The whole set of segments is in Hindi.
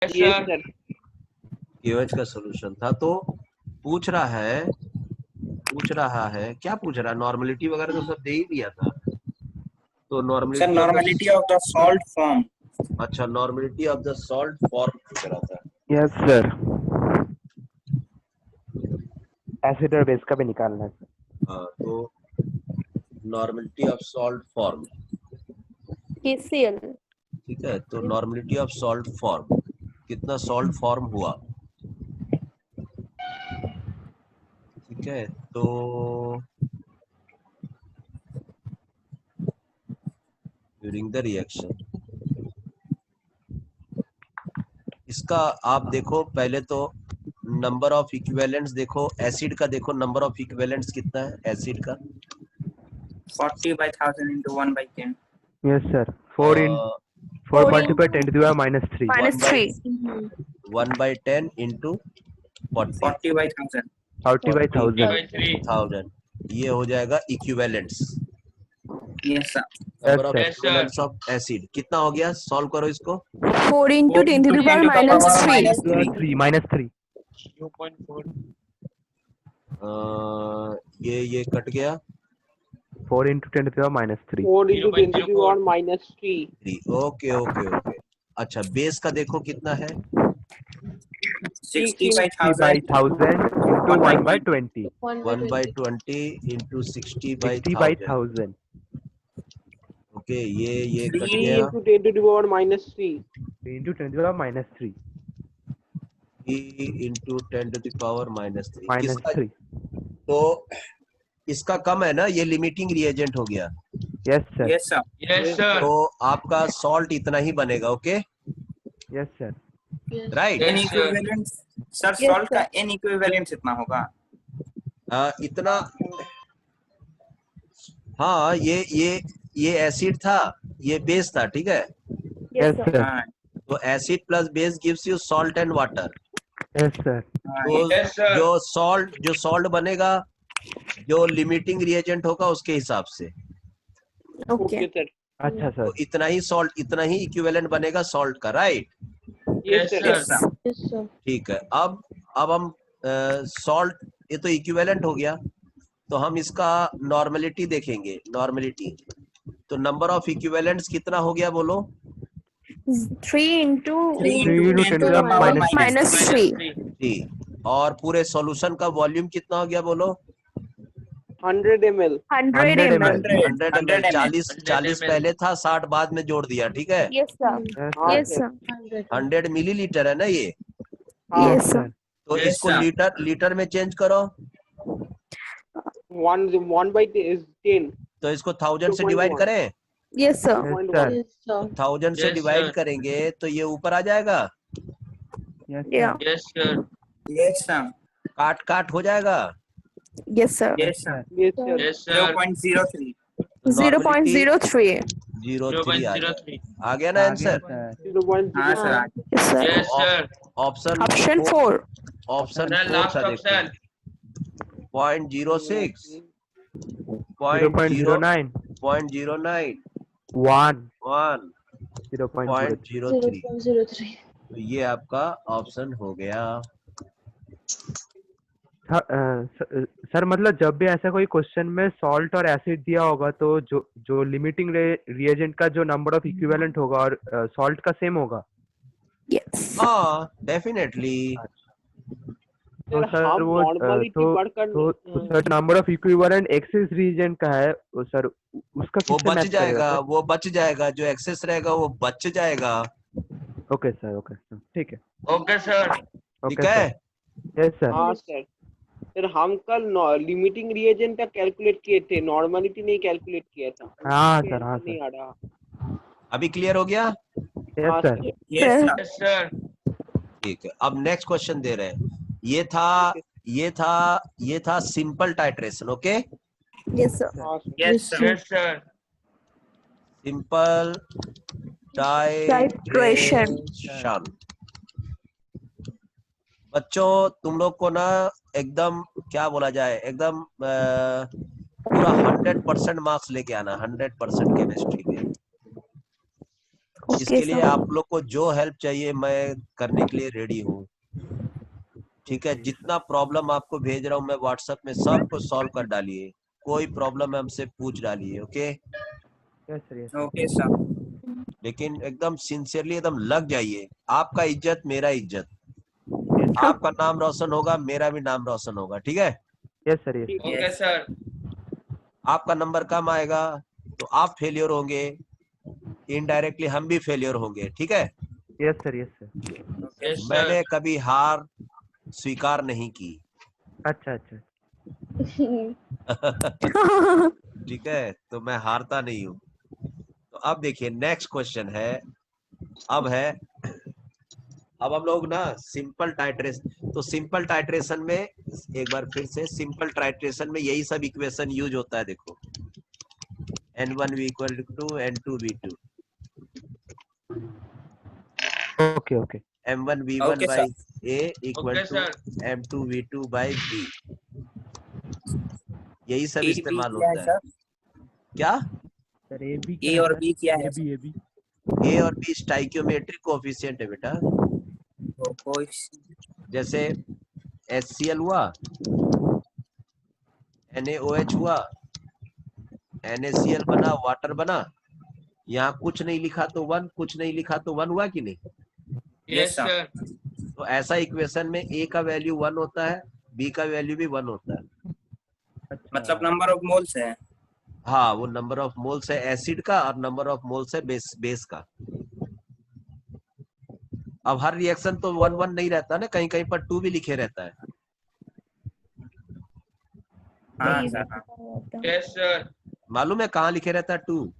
Yes sir. KOH का सॉल्यूशन था। तो पूछ रहा है क्या पूछ रहा है, नॉर्मलिटी वगैरह तो सब दे ही दिया था। तो sir normality normality of the salt form. अच्छा, normality of the salt form पूछ रहा था। यस सर, एसिड और बेस का भी निकालना है। हाँ, तो normality of salt form, KCl। ठीक है। तो नॉर्मलिटी ऑफ सॉल्ट फॉर्म, कितना सॉल्ट फॉर्म हुआ, ठीक है। तो ड्यूरिंग द रिएक्शन, इसका आप देखो पहले तो नंबर ऑफ इक्विवेलेंट्स देखो, एसिड का देखो नंबर ऑफ इक्विवेलेंट्स कितना है एसिड का। 40/1000 into 1/10। Yes sir, 4 multiply 10 to the power -3। -3। 1/10 into 40 40/1000। 40/1000। ये हो जाएगा equivalents, yes sir. Number of Yes, sir. Equivalents of acid. कितना हो गया, सॉल्व करो इसको। 4 into 10 to the power -3। -3। 2.4। ये कट गया। 4 into 10 to the power -3। 4 into 10 to the power -3। Okay. अच्छा, बेस का देखो कितना है, 60/1000 into 1/20। 1/20 into 60/1000। 60/1000। ओके, ये कट 3 गया। into 10 to the power -3। 3 into 10 to the power -3। 3 into 10 to the power -3। -3। तो इसका कम है ना, ये लिमिटिंग रिएजेंट हो गया। Yes sir. Yes sir. Yes sir. तो आपका सॉल्ट इतना ही बनेगा। Okay, yes sir. Right. n equivalent sir, salt का n इक्विवेलेंट इतना होगा। इतना, हाँ, ये एसिड था, ये बेस था, ठीक है। Yes sir. हाँ तो acid plus base gives you salt and water. Yes sir. तो जो सॉल्ट बनेगा, जो लिमिटिंग रिएजेंट होगा उसके हिसाब से। Okay sir. अच्छा तो सर। इतना ही सॉल्ट, इतना ही इक्विवेलेंट बनेगा सॉल्ट का, right. Yes yes sir. Sir. ठीक है। अब हम सॉल्ट, ये तो इक्विवेलेंट हो गया, तो हम इसका नॉर्मलिटी देखेंगे। नॉर्मलिटी तो नंबर ऑफ इक्विवेलेंट्स कितना हो गया बोलो। 3 into 3 3 into into 10 to the power -3। जी। और पूरे सॉल्यूशन का वॉल्यूम कितना हो गया बोलो। 100 ml। 100 ml। 100 ml। 40 पहले था, 60 बाद में जोड़ दिया, ठीक है। Yes sir। हाँ Yes सर। sir। 100 मिलीलीटर है ना ये। हाँ Yes sir। तो Yes, इसको sir. लीटर में चेंज करो। 1/10। तो इसको 1000 से 2.1। डिवाइड करें। Yes sir। Yes sir. 1000 से Yes, डिवाइड sir. करेंगे तो ये ऊपर आ जाएगा, yes Yeah। Sir. Yes, sir. Yes sir. काट हो जाएगा। Yes sir। Yes sir. Yes, sir. Yes, sir. 0.03। 0.03। 0.03 आ गया। आ गया ना आ गया आंसर। सर। 0.0। हाँ sir. Yes sir। Yes, sir. Option Option 4। Option Sir, 4 last था, देखो option. 0.06, 0.09। 0.09, 1। 1, 0.03। 0.03। तो ये आपका ऑप्शन हो गया। सर मतलब जब भी ऐसा कोई क्वेश्चन में सॉल्ट और एसिड दिया होगा तो जो लिमिटिंग रिएजेंट का जो नंबर ऑफ इक्विवेलेंट होगा और सॉल्ट का सेम होगा। Yes। हाँ, डेफिनेटली। तो सर, सर हम वो नॉर्मलिटी पढ़कर सर नंबर ऑफ इक्विवेलेंट एक्सिस रीजन का है वो सर, उसका वो किससे बच मैच करेगा जाएगा, सर? वो बच जाएगा, जो एक्सेस रहेगा वो बच जाएगा। ओके सर, ओके सर, ठीक है। Okay, sir. ठीक ओके है। सर। Yes sir. हाँ सर। सर हम कल लिमिटिंग रिएजेंट का कैलकुलेट किए थे, नॉर्मलिटी नहीं कैलकुलेट किया था। हाँ सर, हाँ नहीं सर। आ रहा। अभी क्लियर हो गया। यस हाँ sir. Sir. Yes sir. Yes, sir. ठीक है। अब नेक्स्ट क्वेश्चन दे रहे हैं। ये था simple titration. Okay, Yes sir। हाँ sir. Yes sir. Yes, sir. Simple titration. बच्चों, तुम लोग को ना एकदम क्या बोला जाए, एकदम पूरा 100% मार्क्स लेके आना, 100% केमिस्ट्री में। इसके Okay, लिए sir. आप लोग को जो हेल्प चाहिए मैं करने के लिए रेडी हूँ। ठीक है, जितना प्रॉब्लम आपको भेज रहा हूँ मैं व्हाट्सएप में सबको सॉल्व कर डालिए, कोई प्रॉब्लम है हमसे पूछ डालिए। Okay, yes sir, yes okay sir. लेकिन एकदम सिंसियरली एकदम लग जाइए। आपका इज्जत मेरा इज्जत, यस आपका नाम रोशन होगा मेरा भी नाम रोशन होगा। ठीक है, यस सर, यस ठीक है। Okay sir. आपका नंबर कम आएगा तो आप फेलियर होंगे, इनडायरेक्टली हम भी फेलियर होंगे। ठीक है, yes sir, yes sir. Okay sir. मैंने कभी हार स्वीकार नहीं की। अच्छा अच्छा। ठीक है, तो मैं हारता नहीं हूँ। तो अब देखिए नेक्स्ट क्वेश्चन है, अब हम लोग ना सिंपल टाइट्रेशन। तो सिंपल टाइट्रेशन में एक बार फिर से, सिंपल टाइट्रेशन में यही सब इक्वेशन यूज होता है। देखो N1V = N2V2, okay okay. M1V1 okay by sir. A = M2V2 by B। यही सब ए बी इस्तेमाल क्या है होता है। सर? क्या? सर ए बी ए और बी क्या है? ए बी A और B स्टाइकियोमेट्रिक कोएफिशिएंट है बेटा। तो कोई जैसे HCl हुआ, NaOH हुआ, NaCl बना, वाटर बना। यहाँ कुछ नहीं लिखा तो 1, कुछ नहीं लिखा तो 1 हुआ कि नहीं? Yes sir. तो ऐसा इक्वेशन में A का वैल्यू 1 होता है, B का वैल्यू भी 1 होता है। मतलब नंबर ऑफ मोल्स है। हाँ, वो नंबर ऑफ मोल्स है एसिड का और नंबर ऑफ मोल्स है बेस का। अब हर रिएक्शन तो 1 1 नहीं रहता ना, कहीं कहीं पर 2 भी लिखे रहता है। हाँ सर। हाँ। Yes sir. मालूम है कहाँ लिखे रहता है 2?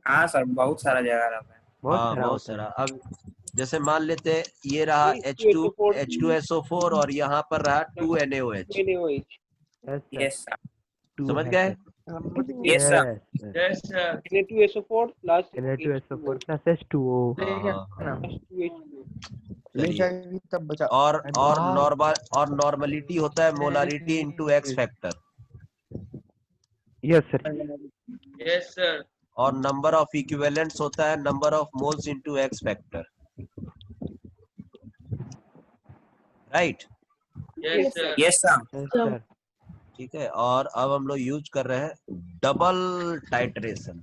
हाँ सर, बहुत सारा जगह रहता है। हाँ, बहुत सारा। अब जैसे मान लेते हैं ये रहा H2SO4 और यहाँ पर रहा 2NaOH। NaOH। Yes sir. समझ गए? Yes sir. Yes sir. Na2SO4 plus Na2SO4 plus H2O। हाँ, H2H2। चलिए। और नॉर्मलिटी होता है molarity into x factor. Yes sir. Yes sir. और नंबर ऑफ इक्विवेलेंट्स होता है number of moles into x factor. Right? Yes sir. Yes sir. Yes sir. ठीक है, और अब हम लोग यूज कर रहे हैं double titration.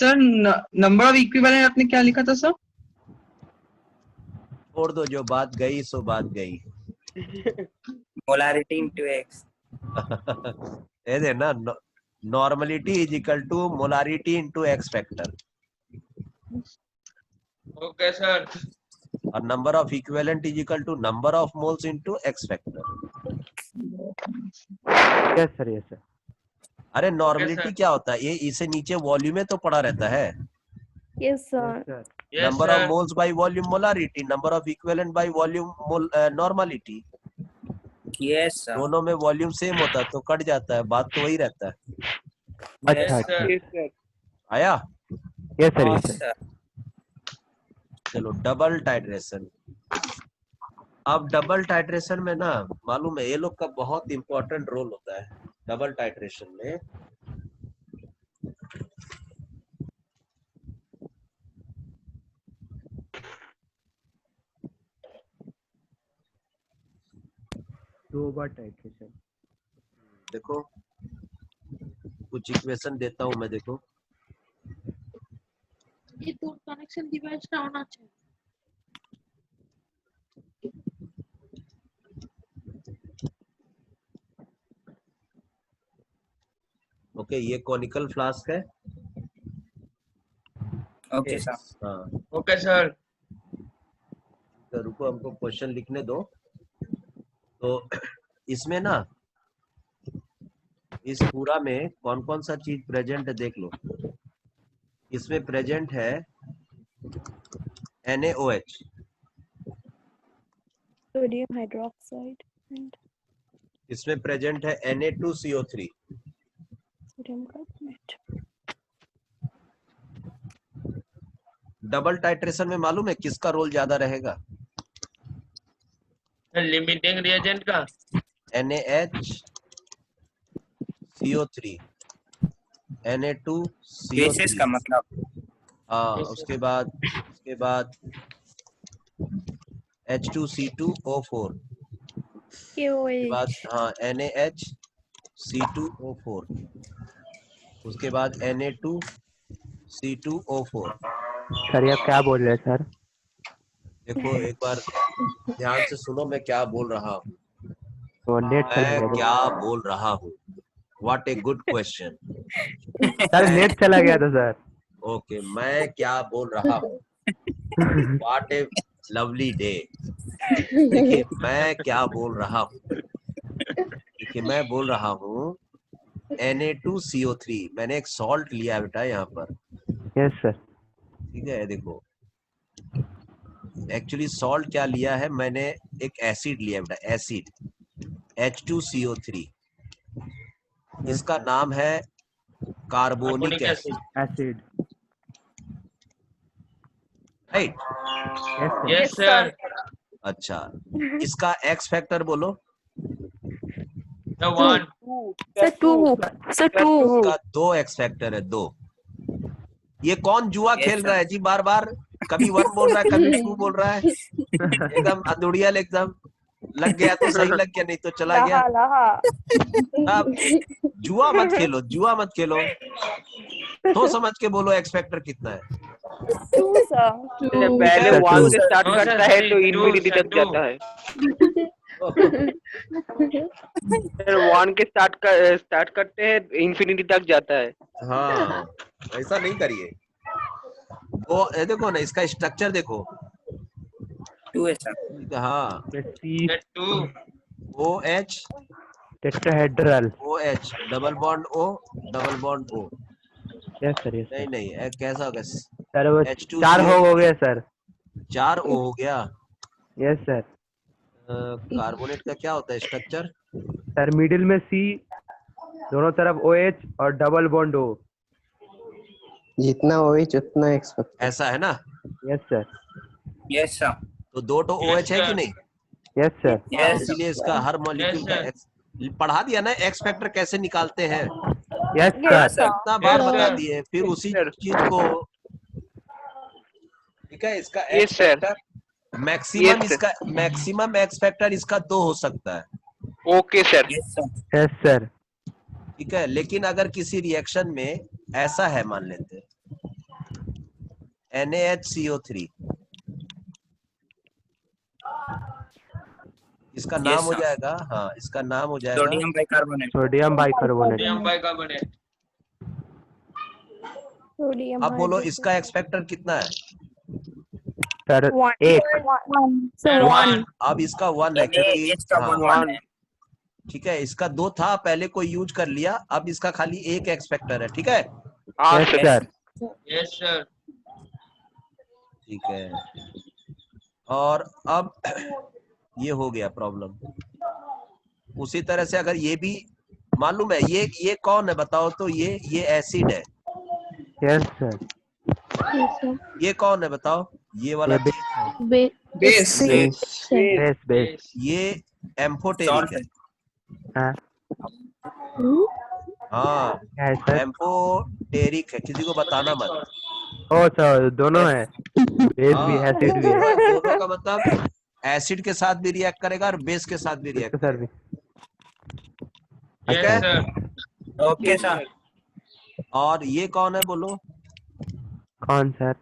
Sir number of equivalent आपने क्या लिखा था सर? छोड़ दो, जो बात गई सो बात गई। Molarity into x. ये दे ना, normality is equal to molarity into x factor. Okay sir. और number of equivalent is equal to number of moles into x factor. Yes sir, yes sir. अरे नॉर्मलिटी क्या होता है? ये इसे नीचे वॉल्यूम में तो पड़ा रहता है। Yes, yes sir. Sir. Number of moles by volume molarity, number of equivalent by volume normality. Yes sir. दोनों में वॉल्यूम सेम होता है तो कट जाता है, बात तो वही रहता है। अच्छा अच्छा। Yes sir. आया? Yes sir, yes yes sir. Sir. चलो डबल टाइट्रेशन। अब डबल टाइट्रेशन में ना, मालूम है ये लोग का बहुत इंपॉर्टेंट रोल होता है डबल टाइट्रेशन में। दो बार टाइट्रेशन। देखो कुछ इक्वेशन देता हूं मैं, देखो ये दो कनेक्शन डिवाइस ना होना चाहिए। ओके, ये कॉनिकल फ्लास्क है। Okay sir. हाँ, ओके सर। तो रुको हमको क्वेश्चन लिखने दो। तो इसमें ना, इस पूरा में कौन कौन सा चीज प्रेजेंट है देख लो। इसमें प्रेजेंट है NaOH, Sodium hydroxide and इसमें प्रेजेंट है Na2CO3, sodium carbonate. Double titration में मालूम है किसका रोल ज्यादा रहेगा? लिमिटिंग रिएजेंट का। NaHCO3। बेसिस का Na2CO3। मतलब हाँ, उसके बाद H2C2O4, उसके बाद KOH. हाँ NaHC2O4, उसके बाद Na2C2O4। सर ये आप क्या बोल रहे हैं सर? देखो एक बार ध्यान से सुनो मैं क्या बोल रहा हूँ। वो नेट चला मैं गया क्या बोल रहा हूँ? What a good question। Sir, net चला गया था सर। ओके, मैं क्या बोल रहा हूँ? What a lovely day। देखिए मैं क्या बोल रहा हूँ। देखिए मैं बोल रहा हूँ Na2CO3। मैंने एक सॉल्ट लिया है बेटा यहाँ पर, यस सर। ठीक है। देखो एक्चुअली सॉल्ट क्या लिया है मैंने, एक एसिड लिया बेटा, एसिड H2CO3। इसका नाम है carbonic acid, acid. Right? Yes sir. Yes, sir. अच्छा, इसका एक्स फैक्टर बोलो। The one. Sir, two. Sir, two. इसका 2 एक्स फैक्टर है, 2। ये कौन जुआ Yes, खेल sir. रहा है जी? बार बार कभी 1 बोल रहा है, कभी 2 बोल रहा है। एकदम अदुड़ियल, एकदम लग गया तो सही लग गया, नहीं तो चला गया। अब जुआ मत खेलो, जुआ मत खेलो। तो समझ के बोलो एक्स फैक्टर कितना है। Two, sir. पहले Sir, 1 two. से स्टार्ट No, sir, करता है तो three, two, इंफिनिटी sir, तक two. जाता है। फिर 1 के स्टार्ट करते हैं इंफिनिटी तक जाता है। हाँ, ऐसा नहीं करिए। वो ये देखो ना, इसका स्ट्रक्चर देखो। 2 है सर। हाँ, सी The two. OH tetrahedral. OH double bond O double bond O। Yes sir, yes नहीं सर। नहीं, कैसा होगा? सर वो H2CO 4 हो गया सर। 4 O हो गया। Yes sir. कार्बोनेट का क्या होता है स्ट्रक्चर? सर मिडिल में सी, दोनों तरफ OH और डबल बॉन्ड O। जितना OH उतना एक्सपेक्ट। ऐसा है ना? Yes sir. Yes sir. तो 2 तो OH है कि sir. नहीं? Yes sir. यस इसीलिए इसका हर मॉलिक्यूल Yes, का sir. पढ़ा दिया ना एक्स फैक्टर कैसे निकालते हैं, यस Yes, सर। sir. इतना बार Yes, बता sir. दिए। फिर उसी Sir. चीज को, ठीक है। इसका Yes, x sir. Factor maximum, Yes, sir. इसका मैक्सिमम एक्स फैक्टर इसका 2 हो सकता है, okay sir. Yes sir. Yes sir. ठीक है। लेकिन अगर किसी रिएक्शन में ऐसा है, मान लेते हैं NaHCO3, इसका नाम हो sir. जाएगा, हाँ इसका नाम हो जाएगा sodium bicarbonate. Sodium bicarbonate. Sodium bicarbonate. Sodium अब बोलो hydroxide. इसका एक्स फैक्टर कितना है? Sir One. 1। Sir, And one. one. अब इसका 1 है क्योंकि इसका हाँ, 1 है। ठीक है। इसका 2 था पहले, कोई यूज कर लिया, अब इसका खाली 1 एक्स फैक्टर है, ठीक है। हाँ yes sir. Sir. Yes, sir. ठीक है। और अब ये हो गया प्रॉब्लम। उसी तरह से अगर ये भी मालूम है, ये कौन है बताओ तो? ये एसिड है। Yes sir. Yes, sir. ये कौन है बताओ? ये वाला ये चीज, Base. Base. Base. Base base. ये एम्फोटेरिक सॉल्ट है। है। हाँ हाँ, क्या है सर? एम्फोटेरिक है, किसी को बताना मत। ओ सर दोनों है, बेस भी हाँ, एसिड भी है। दोनों का मतलब एसिड के साथ भी रिएक्ट करेगा और बेस के साथ भी रिएक्ट इसका सर करेगा, भी। ठीक Yes, है। sir. Okay sir. और ये कौन है बोलो? कौन सर?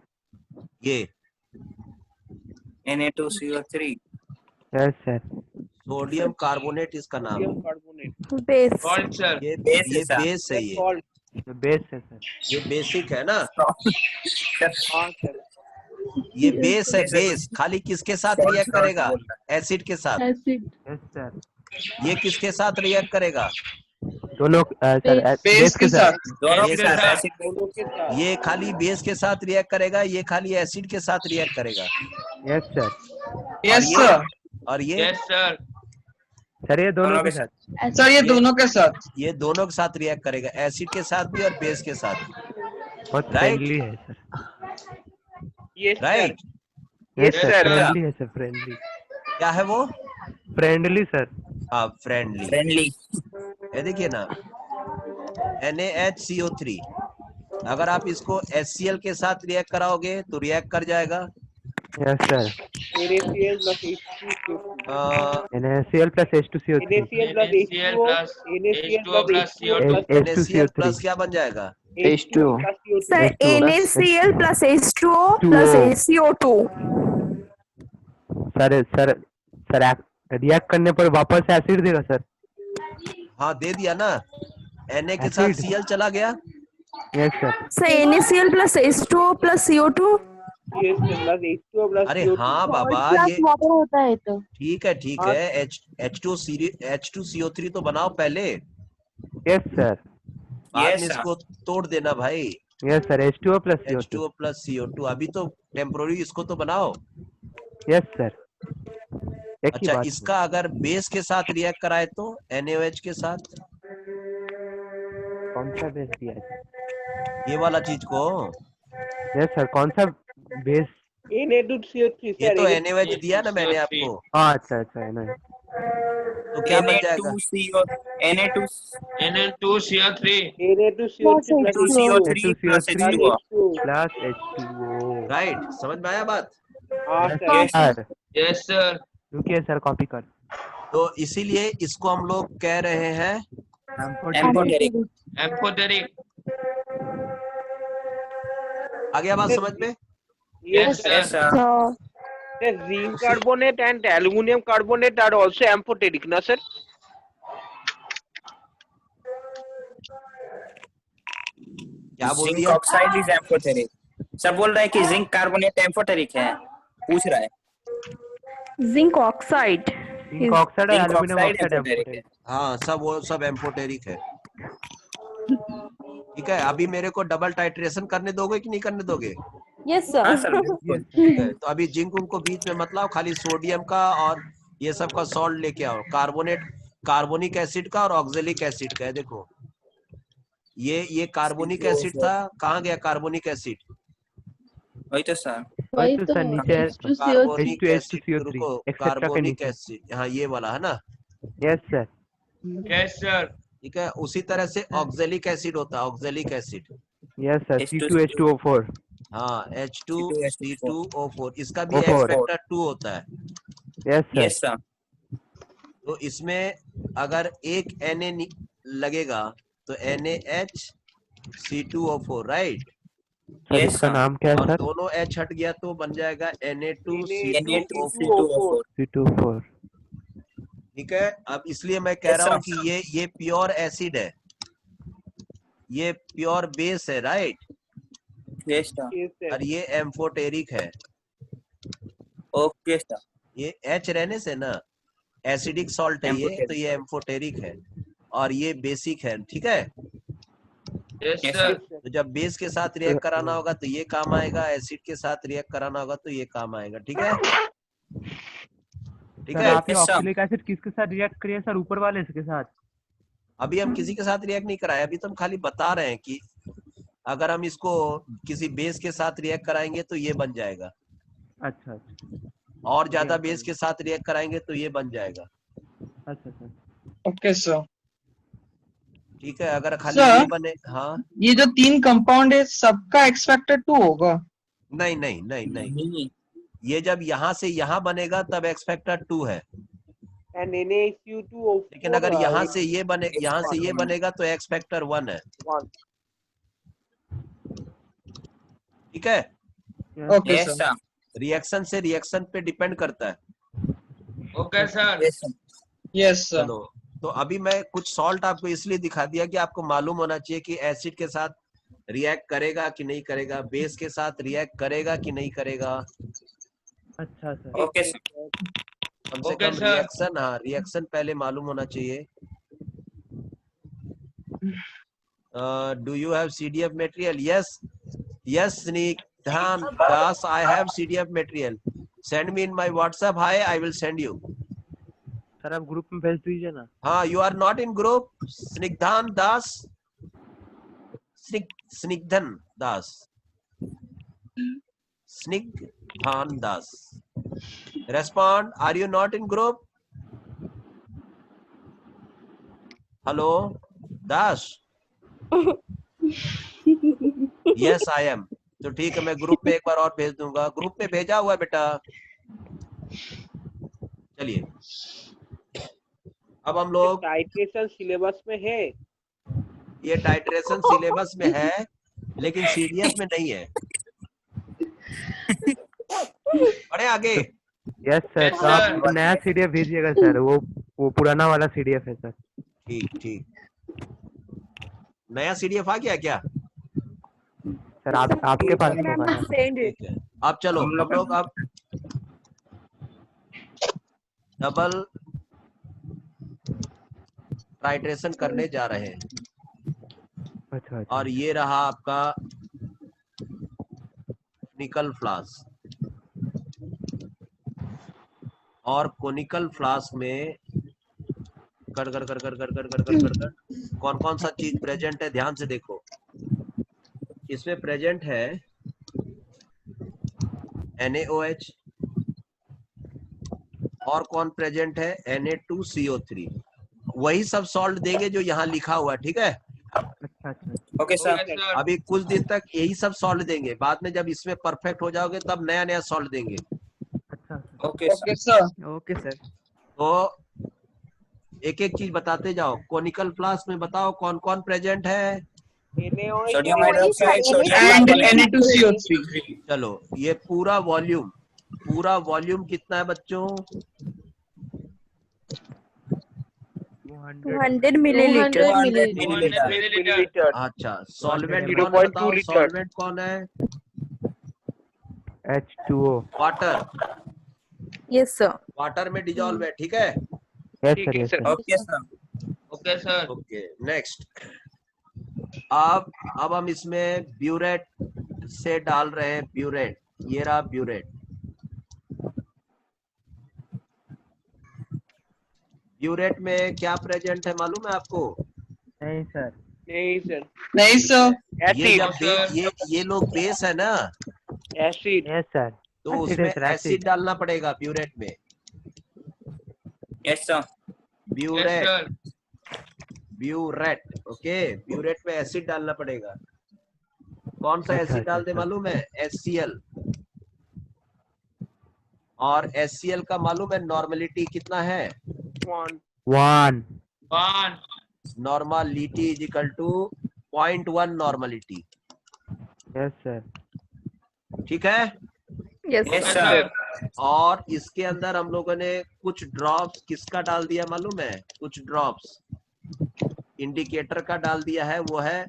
ये Na2CO3। Yes sir. Sodium carbonate इसका नाम है। Sodium carbonate. Base. Salt, sir. ये बेस है सर। बेस है, सॉल्ट। बेस है सर। ये बेसिक है ना, हाँ सर। ये बेस है। बेस खाली किसके साथ रिएक्ट करेगा? एसिड के साथ। Acid. Yes sir. ये किसके साथ रिएक्ट करेगा? दोनों सर बेस के साथ। दोनों के बेस साथ साथ। एसिड दोनों के साथ। ये खाली बेस के साथ रिएक्ट करेगा, ये खाली एसिड के साथ रिएक्ट करेगा। Yes sir. यस ये- सर। और ये Yes, sir. सर ये दोनों दोनों के के साथ। सर ये दोनों के साथ। ये दोनों के साथ रिएक्ट करेगा, एसिड के साथ भी और बेस के साथ भी, बहुत Right. फ्रेंडली है sir. Yes sir. Right? Yes Yes, sir, sir. Friendly है सर, फ्रेंडली। क्या है वो? Friendly sir. हाँ, फ्रेंडली। फ्रेंडली। ये देखिए ना, NaHCO3, अगर आप इसको HCl के साथ रिएक्ट कराओगे तो रिएक्ट कर जाएगा। Yes sir. NaCl plus H2CO3. NaCl plus H2CO3 NaCl plus NaCl H2O. plus NaCl H2O plus plus H2O CO2. plus NaCl H2CO3 plus क्या बन जाएगा? H2O H2O. plus CO2. Sir, H2O. NaCl plus H2O plus CO2. Sir sir sir react करने पर वापस एसिड देगा सर? हाँ दे दिया ना, Na के साथ Acid. Cl चला गया। Yes sir. Sir, NaCl plus H2O plus CO2. Yes, sir, plus H2O plus अरे CO2. हाँ बाबा, ये वाटर होता है तो। ठीक हाँ। है, H2CO3 तो बनाओ पहले, यस सर। बाद Yes, में sir. इसको तोड़ देना भाई। Yes sir. H2O plus CO2 H2O plus CO2, अभी तो टेम्पोररी इसको तो बनाओ। Yes sir. एक ही अच्छा, बात इसका अगर बेस के साथ रिएक्ट कराए तो NaOH के साथ, कौन सा बेस दिया है? ये वाला चीज को, यस सर। कौन सा बेस? Na2CO3, ये sir. तो NaOH दिया ना मैंने आपको, हाँ अच्छा अच्छा है ना। तो क्या बन जाएगा? Na2CO, Na2CO3. Na2CO3 plus H2O. H2CO3 plus H2CO3 H2O. Plus H2O। Right, समझ में आया बात? हाँ yes sir. Sir. Yes, sir. रुकिए सर, कॉपी कर। तो इसीलिए इसको हम लोग कह रहे हैं Amphoteric. Amphoteric. आ गया बात समझ में? Yes, sir. Yes, sir. So, Sir, zinc carbonate and aluminum carbonate are also amphoteric, na sir? क्या बोल Zinc दिया? oxide is amphoteric. सर बोल रहा है कि जिंक कार्बोनेट एम्फोटेरिक है, पूछ रहा है। zinc oxide. जिंक ऑक्साइड और Zinc aluminium oxide oxide amphoteric है। हाँ, वो सब एम्फोटेरिक है। ठीक है, अभी मेरे को डबल टाइट्रेशन करने दोगे कि नहीं करने दोगे? Yes, sir. हाँ सर बिल्कुल। ठीक है, तो अभी जिंक उनको बीच में मत लाओ, खाली सोडियम का और ये सब का सॉल्ट लेके आओ, कार्बोनिक एसिड का और ऑक्जेलिक एसिड का है। देखो ये कार्बोनिक एसिड था, कहाँ गया कार्बोनिक एसिड? वही तो सर। वही तो सर नीचे है। कार्बोनिक एसिड, H2SO3 रुको, एक्सेट्रा के कार्बोनिक नीचे। एसिड, हाँ ये वाला है ना? Yes sir. Yes, sir. ठीक है, उसी तरह से ऑक्जेलिक एसिड होता है, oxalic acid. Yes sir. C2H2O4। हाँ, H2C2O4, इसका भी O4। एक्स फैक्टर 2 होता है। Yes sir. Yes sir. तो इसमें अगर एक Na लगेगा तो NaHC2O4, राइट? सर Yes, इसका sir. नाम क्या है और सर? दोनों H हट गया तो बन जाएगा Na2C2O4। Na2C2O4। C2O4। ठीक है, अब इसलिए मैं कह Yes, रहा हूँ sir. कि ये प्योर एसिड है, ये प्योर बेस है, right? Yes sir. Yes, sir. और ये एम्फोटेरिक है। Okay sir. ये H रहने से ना एसिडिक सॉल्ट है ये, Amphoteric. तो ये एम्फोटेरिक है और ये बेसिक है। ठीक है, Yes, Yes, sir. तो जब बेस के साथ रिएक्ट कराना होगा तो ये काम आएगा, एसिड के साथ रिएक्ट कराना होगा तो ये काम आएगा। ठीक है, ठीक सर है। आप ये Yes, sir. ऑक्सैलिक एसिड किसके साथ रिएक्ट करिए सर? ऊपर वाले के साथ? अभी हम किसी के साथ रिएक्ट नहीं कराए, अभी तो हम खाली बता रहे हैं कि अगर हम इसको किसी बेस के साथ रिएक्ट कराएंगे तो ये बन जाएगा, अच्छा अच्छा और ज्यादा बेस के साथ रिएक्ट कराएंगे तो ये बन जाएगा। अच्छा सर। Okay sir. ठीक है, अगर खाली Sir. ये बने, हाँ, ये जो 3 कंपाउंड है सबका एक्स फैक्टर 2 होगा? नहीं नहीं नहीं नहीं, नहीं। ये जब यहाँ से यहाँ बनेगा तब एक्स फैक्टर 2 है, And NaCO2O4. लेकिन अगर यहाँ से ये बने, Yes, यहाँ से ये one. बनेगा तो एक्स फैक्टर 1 है। One. ठीक है, okay yes sir. Sir. Reaction से रिएक्शन पे डिपेंड करता है। Okay, sir. Yes sir. Yes sir. चलो, तो अभी मैं कुछ सॉल्ट आपको इसलिए दिखा दिया कि आपको मालूम होना चाहिए कि एसिड के साथ रिएक्ट करेगा कि नहीं करेगा, बेस के साथ रिएक्ट करेगा कि नहीं करेगा। अच्छा सर। Okay sir. कम से Okay, कम sir. रिएक्शन, हाँ रिएक्शन पहले मालूम होना चाहिए। Do you have CDF material? Yes yes Snigdhan Das, I have CDF material, send me in my WhatsApp, hi, I will send you. Sir आप ग्रुप में भेज दीजिए ना। हाँ, you are not in group, Snigdhan Das, Snigdhan Das, Snigdhan Das, respond, are you not in group? Hello Das, yes I am. तो ठीक है, मैं ग्रुप पे एक बार और भेज दूंगा। ग्रुप पे भेजा हुआ है बेटा। चलिए अब हम लोग, टाइट्रेशन सिलेबस में है। ये टाइट्रेशन सिलेबस में है लेकिन सीडीएफ में नहीं है। बढ़े आगे। यस सर, Yes, तो आप sir. नया सीडीएफ भेजिएगा सर, वो पुराना वाला सीडीएफ है सर। ठीक ठीक, नया सीडीएफ आ गया क्या? सर आपके पास होगा ना। Send it. ठीक है, अब चलो हम लोग अब डबल टाइट्रेशन करने जा रहे हैं। अच्छा अच्छा। और ये रहा आपका कोनिकल फ्लास्क। और कोनिकल फ्लास्क में कर कर कर कर कर कर कर कर कर कर कौन कौन सा चीज प्रेजेंट है, ध्यान से देखो। इसमें प्रेजेंट है NaOH, और कौन प्रेजेंट है Na2CO3। वही सब सॉल्ट देंगे जो यहाँ लिखा हुआ है, ठीक है। अच्छा अच्छा। Okay sir. Okay, sir. अभी कुछ दिन तक यही सब सॉल्ट देंगे, बाद में जब इसमें परफेक्ट हो जाओगे तब नया नया सॉल्ट देंगे। अच्छा okay sir. Okay sir. Okay sir. तो एक एक चीज बताते जाओ। कोनिकल फ्लास्क में बताओ कौन कौन प्रेजेंट है। NaOH sodium hydroxide, sodium and carbonate. Na2CO3। चलो ये पूरा वॉल्यूम कितना है बच्चों? 200 milliliter. 200 200 मिलीलीटर। milliliter. अच्छा, सॉल्वेंट 0.2 कौन है बताओ? सॉल्वेंट कौन है? H2O। Water. Yes sir. Water में डिजॉल्व है, ठीक है। Yes sir yes sir. Okay sir. Okay, sir. Okay next. अब हम इसमें ब्यूरेट से डाल रहे हैं। ब्यूरेट, ये रहा ब्यूरेट। ब्यूरेट में क्या प्रेजेंट है मालूम है आपको? नहीं सर। नहीं सर, नहीं सर। ये एसिड जब ये लोग बेस है ना, एसिड यस सर। तो Acid उसमें है sir, एसिड acid। डालना पड़ेगा ब्यूरेट में। Yes sir. Yes, burette, sir. Burette, okay. Burette में एसिड डालना पड़ेगा। कौन सा अच्छा, एसिड अच्छा, डाल दे अच्छा। मालूम है? HCl। और HCl का मालूम है नॉर्मलिटी कितना है? 1 1। 1. Normality is equal to 0.1 normality, yes sir. ठीक है। Yes yes sir. सर। और इसके अंदर हम लोगों ने कुछ ड्रॉप्स किसका डाल दिया मालूम है? कुछ ड्रॉप्स इंडिकेटर का डाल दिया है, वो है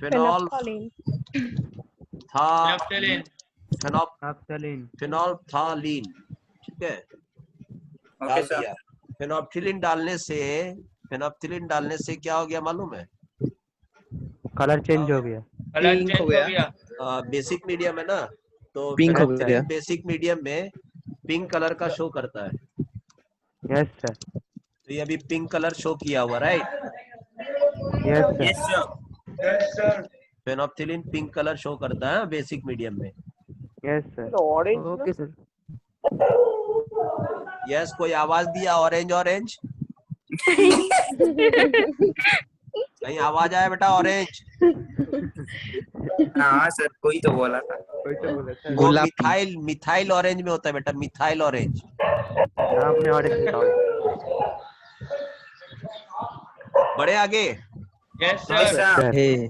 फिनॉल Phenolphthalein. था Phenolphthalein. Naphthalene। फिनॉल्फ्थालीन, ठीक है। ओके डाल सर। दिया। फिनॉल्फ्थालीन डालने से क्या हो गया मालूम है? कलर चेंज हो गया। Color Pink change हो हो गया। गया. बेसिक मीडियम है ना, तो Pink हो फिनॉल्फ्थालीन गया। बेसिक मीडियम में पिंक कलर का शो करता है। Yes sir. तो ये अभी पिंक कलर शो किया हुआ, right. Yes sir. Yes sir. Yes, sir. Phenolphthalein pink colour show करता है बेसिक मीडियम में। Yes sir. Orange okay sir. Yes, कोई आवाज दिया ऑरेंज ऑरेंज? कहीं आवाज आया बेटा ऑरेंज? हाँ सर, कोई तो बोला था। कोई तो बोला सर। वो गुलाबी। मिथाइल ऑरेंज में होता है बेटा, मिथाइल ऑरेंज। नाम में ऑरेंज लिखा हुआ बड़े आगे। Yes, yes sir. सर। है।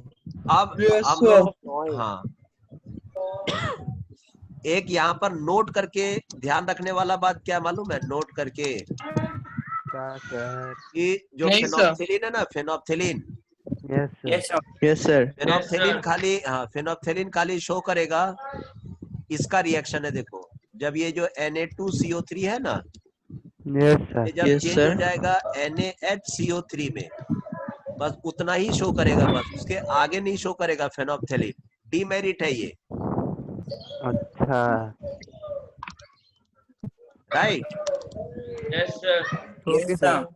अब Yes, हम sir. लोग, हाँ, एक यहाँ पर नोट करके ध्यान रखने वाला बात क्या मालूम है? नोट करके क्या सर? कि जो नहीं, sir. फेनोप्थिलीन है ना, phenolphthalein yes sir. Yes sir. Yes sir. Phenolphthalein sir. खाली, हाँ, फेनोप्थिलीन खाली शो करेगा। इसका रिएक्शन है, देखो। जब ये जो Na2CO3 है ना, यस ये सर। जब Yes, चेंज sir. हो जाएगा NaHCO3 में, बस उतना ही शो करेगा, बस उसके आगे नहीं शो करेगा। फेनोप्थिलीन डीमेरिट है ये, अच्छा। Right. Yes, sir. Yes sir.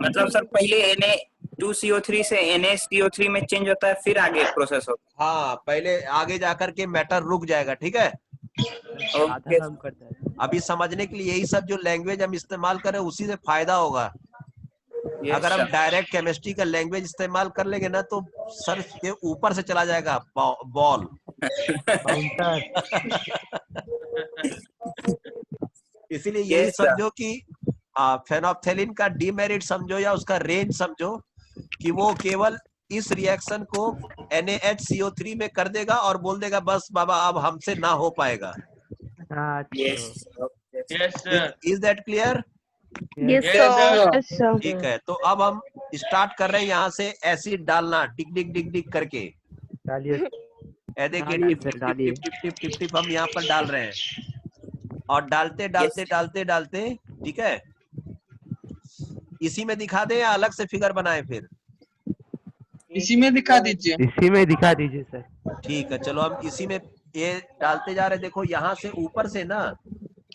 मतलब सर पहले Na2CO3 से NaCO3 में चेंज होता है, फिर आगे प्रोसेस होता हाँ, पहले आगे जाकर के मैटर रुक जाएगा, ठीक है। है। आधा ओके काम करता है। अभी समझने के लिए यही सब जो लैंग्वेज हम इस्तेमाल करें, उसी से फायदा होगा। अगर हम sir. डायरेक्ट केमिस्ट्री का लैंग्वेज इस्तेमाल कर लेंगे ना तो सर के ऊपर से चला जाएगा बॉल। बाउंसर। इसीलिए यही Yes, sir. समझो कि फेनोप्थेलिन का डीमेरिट समझो या उसका रेंज समझो कि वो केवल इस रिएक्शन को NaHCO3 में कर देगा और बोल देगा बस बाबा अब हमसे ना हो पाएगा। Yes. Okay. Yes, sir. Is that clear? Yes, Yes, sir. sir. ठीक है, तो अब हम स्टार्ट कर रहे हैं यहाँ से एसिड डालना डिग डिग डिग डिग करके। डालिए। देखिए tip tip tip tip tip tip tip tip हम यहाँ पर डाल रहे हैं और डालते डालते Yes. डालते डालते ठीक है। इसी में दिखा दे या अलग से फिगर बनाए फिर? इसी में दिखा दीजिए। इसी में दिखा दीजिए सर। ठीक है, चलो हम इसी में ये डालते जा रहे हैं। देखो यहाँ से ऊपर से ना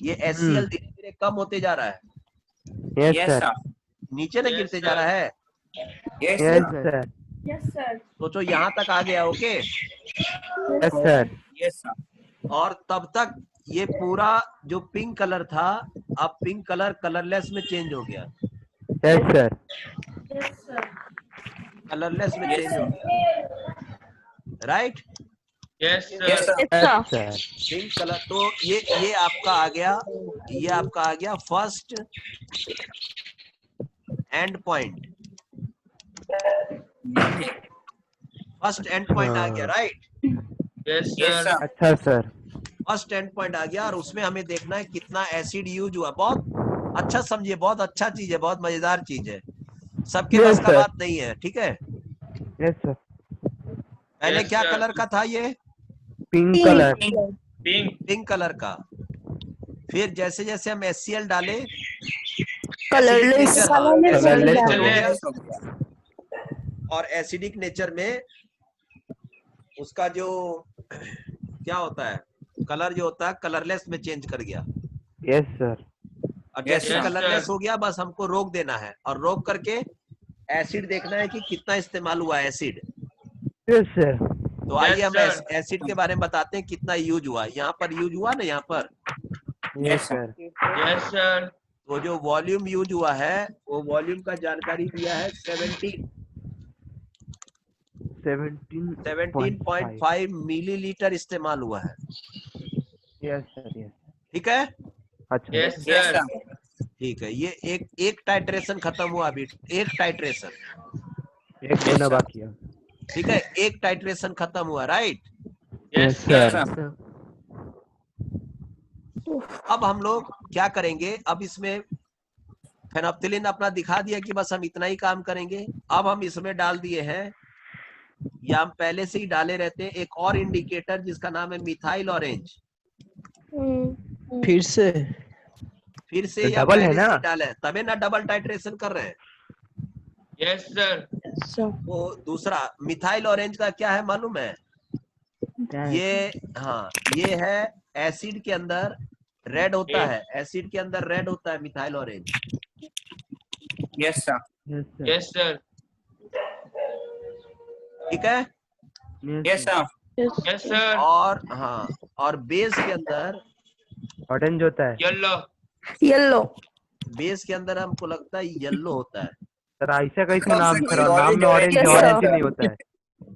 ये HCl धीरे धीरे कम होते जा रहा है, यस Yes, सर। sir. नीचे न Yes, गिरते sir. जा रहा है। Yes, yes sir. सर। सोचो यहाँ तक आ गया, okay. Yes sir. Yes, sir. और तब तक ये पूरा जो पिंक कलर था अब पिंक कलर कलरलेस में चेंज हो गया, यस सर। कलरलेस में चेंज हो गया, right? Yes, sir. Yes, sir. Yes sir. Pink colour. तो ये आपका आ गया, ये आपका आ गया first end point. First end point आ गया, right? Yes, Yes, sir. sir. अच्छा सर। फर्स्ट एंड पॉइंट आ गया और उसमें हमें देखना है कितना एसिड यूज हुआ। बहुत अच्छा समझिए, बहुत अच्छा चीज है, बहुत मजेदार चीज है, सबके Yes, बस का sir. बात नहीं है, ठीक है। Yes sir. पहले Yes, क्या sir. कलर का था ये? Pink colour. Pink. Pink colour का। फिर जैसे जैसे हम HCl डाले Colorless. Colorless हो गया और एसिडिक नेचर में उसका जो क्या होता है कलर जो होता है कलरलेस में चेंज कर गया। Yes sir. और जैसे Yes, कलरलेस sir. हो गया बस हमको रोक देना है और रोक करके एसिड देखना है कि कितना इस्तेमाल हुआ एसिड। Yes sir. तो आइए Yes, हम sir. एसिड के बारे में बताते हैं कितना यूज हुआ। यहाँ पर यूज हुआ ना, यहाँ पर यस सर। Yes, sir. तो जो वॉल्यूम यूज हुआ है वो वॉल्यूम का जानकारी दिया है 17.5 मिलीलीटर इस्तेमाल हुआ है, यस सर। यस। ठीक है। अच्छा। Yes, Yes, sir. sir. ठीक है, ये एक टाइट्रेशन खत्म हुआ अभी, एक टाइट्रेशन, एक होना बाकी है। ठीक है, एक टाइट्रेशन खत्म हुआ, right? Yes, Yes, sir. sir. अब हम लोग क्या करेंगे, अब इसमें फेनोप्थिलीन अपना दिखा दिया कि बस हम इतना ही काम करेंगे। अब हम इसमें डाल दिए हैं या हम पहले से ही डाले रहते हैं एक और इंडिकेटर जिसका नाम है मिथाइल ऑरेंज। फिर से फिर से तो या डबल है पहले ना? से ही डाले हैं, तबे ना डबल टाइट्रेशन कर रहे हैं। Yes, sir. वो दूसरा मिथाइल ऑरेंज का क्या है मालूम है? ये हाँ, ये है एसिड के अंदर रेड होता है, एसिड के अंदर रेड होता है methyl orange. Yes, sir. Yes, sir. ठीक है। Yes, sir. Yes, sir. और हाँ, और बेस के अंदर, ऑरेंज होता है Yellow. Yellow. बेस के अंदर हमको लगता है येलो होता है। सर। ऐसा कैसे कौन नाम सा करा, कोई नाम में orange orange Yes, orange sir. ही नहीं होता है।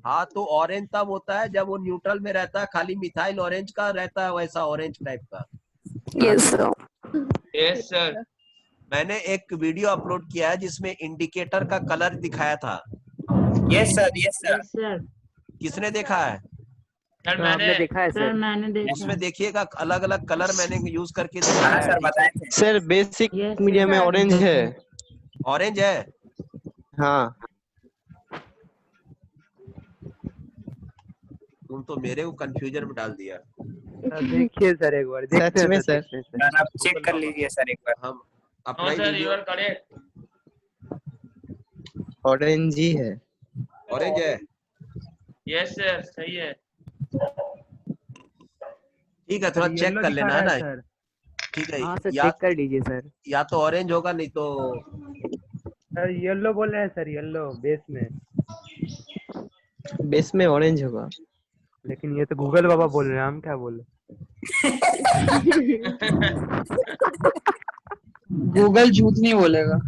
हाँ, तो ऑरेंज तब होता है जब वो न्यूट्रल में रहता है, खाली मिथाइल ऑरेंज का रहता है, वैसा ऑरेंज टाइप का। Yes, sir. Yes, sir. मैंने एक वीडियो अपलोड किया है जिसमें इंडिकेटर का कलर दिखाया था, Yes, sir. Yes, sir. किसने देखा है? Sir, मैंने उसमें देखिएगा अलग अलग कलर मैंने यूज करके हाँ दिखाया सर है। बताए थे। सर बेसिक मीडिया में ऑरेंज है। ऑरेंज है। हाँ तुम तो मेरे को कंफ्यूजन में डाल दिया। सर, देखिए सर एक बार, देखते हैं में सर, सर। देखते हैं सर। सर आप चेक कर लीजिए सर एक बार। हम No, अपना ही sir. You video are correct. Orange ही है। ऑरेंज है। Yes, sir. सही है. ठीक है, थोड़ा सर, चेक yellow कर दिखा लेना रहा है है ना। सर। ठीक है, हाँ सर, या चेक कर लीजिए सर। या तो ऑरेंज होगा, नहीं तो सर येलो बोल रहे हैं सर, येलो बेस में। बेस में ऑरेंज होगा। लेकिन ये तो गूगल बाबा बोल रहे हैं, हम क्या बोल रहे गूगल झूठ नहीं बोलेगा।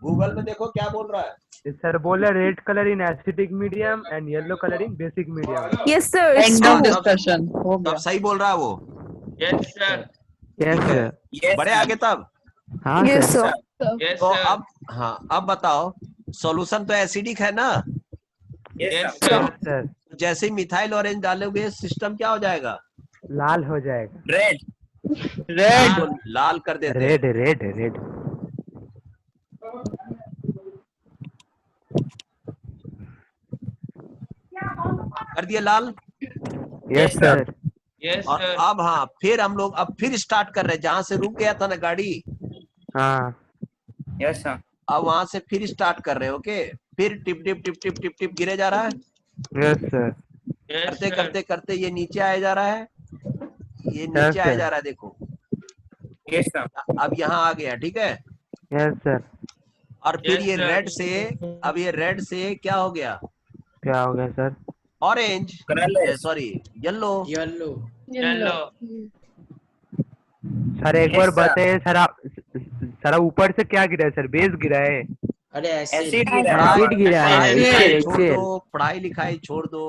गूगल में देखो क्या बोल रहा है। सर बोले red colour in acidic medium and yellow colour in basic medium. Yes, sir. It's End हाँ, of true. discussion. हो तब गया. सही बोल रहा है वो। Yes sir. यस ठीक है, सर। Yes, बड़े sir. आगे तब। हाँ Yes, सर। sir. यस तो सर। अब हाँ, अब बताओ सॉल्यूशन तो एसिडिक है ना, Yes, yes sir. Sir. Sir जैसे ही मिथाइल ऑरेंज डालोगे सिस्टम क्या हो जाएगा? लाल हो जाएगा। Red. Red. तो लाल कर देते हैं। Red red red. कर दिए लाल। Yes sir. यस और सर। अब हाँ, फिर हम लोग अब फिर स्टार्ट कर रहे हैं जहां से रुक गया था ना गाड़ी, हाँ Yes, sir. अब वहां से फिर स्टार्ट कर रहे हैं। ओके, फिर tip tip tip tip tip tip गिरे जा रहा है। Yes sir. यस करते सर। करते करते ये नीचे आया जा रहा है, ये Yes, नीचे आया sir. जा रहा है। देखो Yes, sir. अब यहाँ आ गया, ठीक है। Yes sir. और फिर Yes, ये sir. रेड से, अब ये रेड से क्या हो गया? क्या हो गया sir? Orange, Colorless. Sorry yellow. Yellow. Sir एक Yes, बार sir. बताइए सर, आप सर ऊपर से क्या गिरा है सर? बेस गिरा है? Acid गिरा है. पढ़ाई गिरा है, पढ़ाई Acid. लिखाई छोड़ दो, पढ़ाई लिखाई छोड़ दो।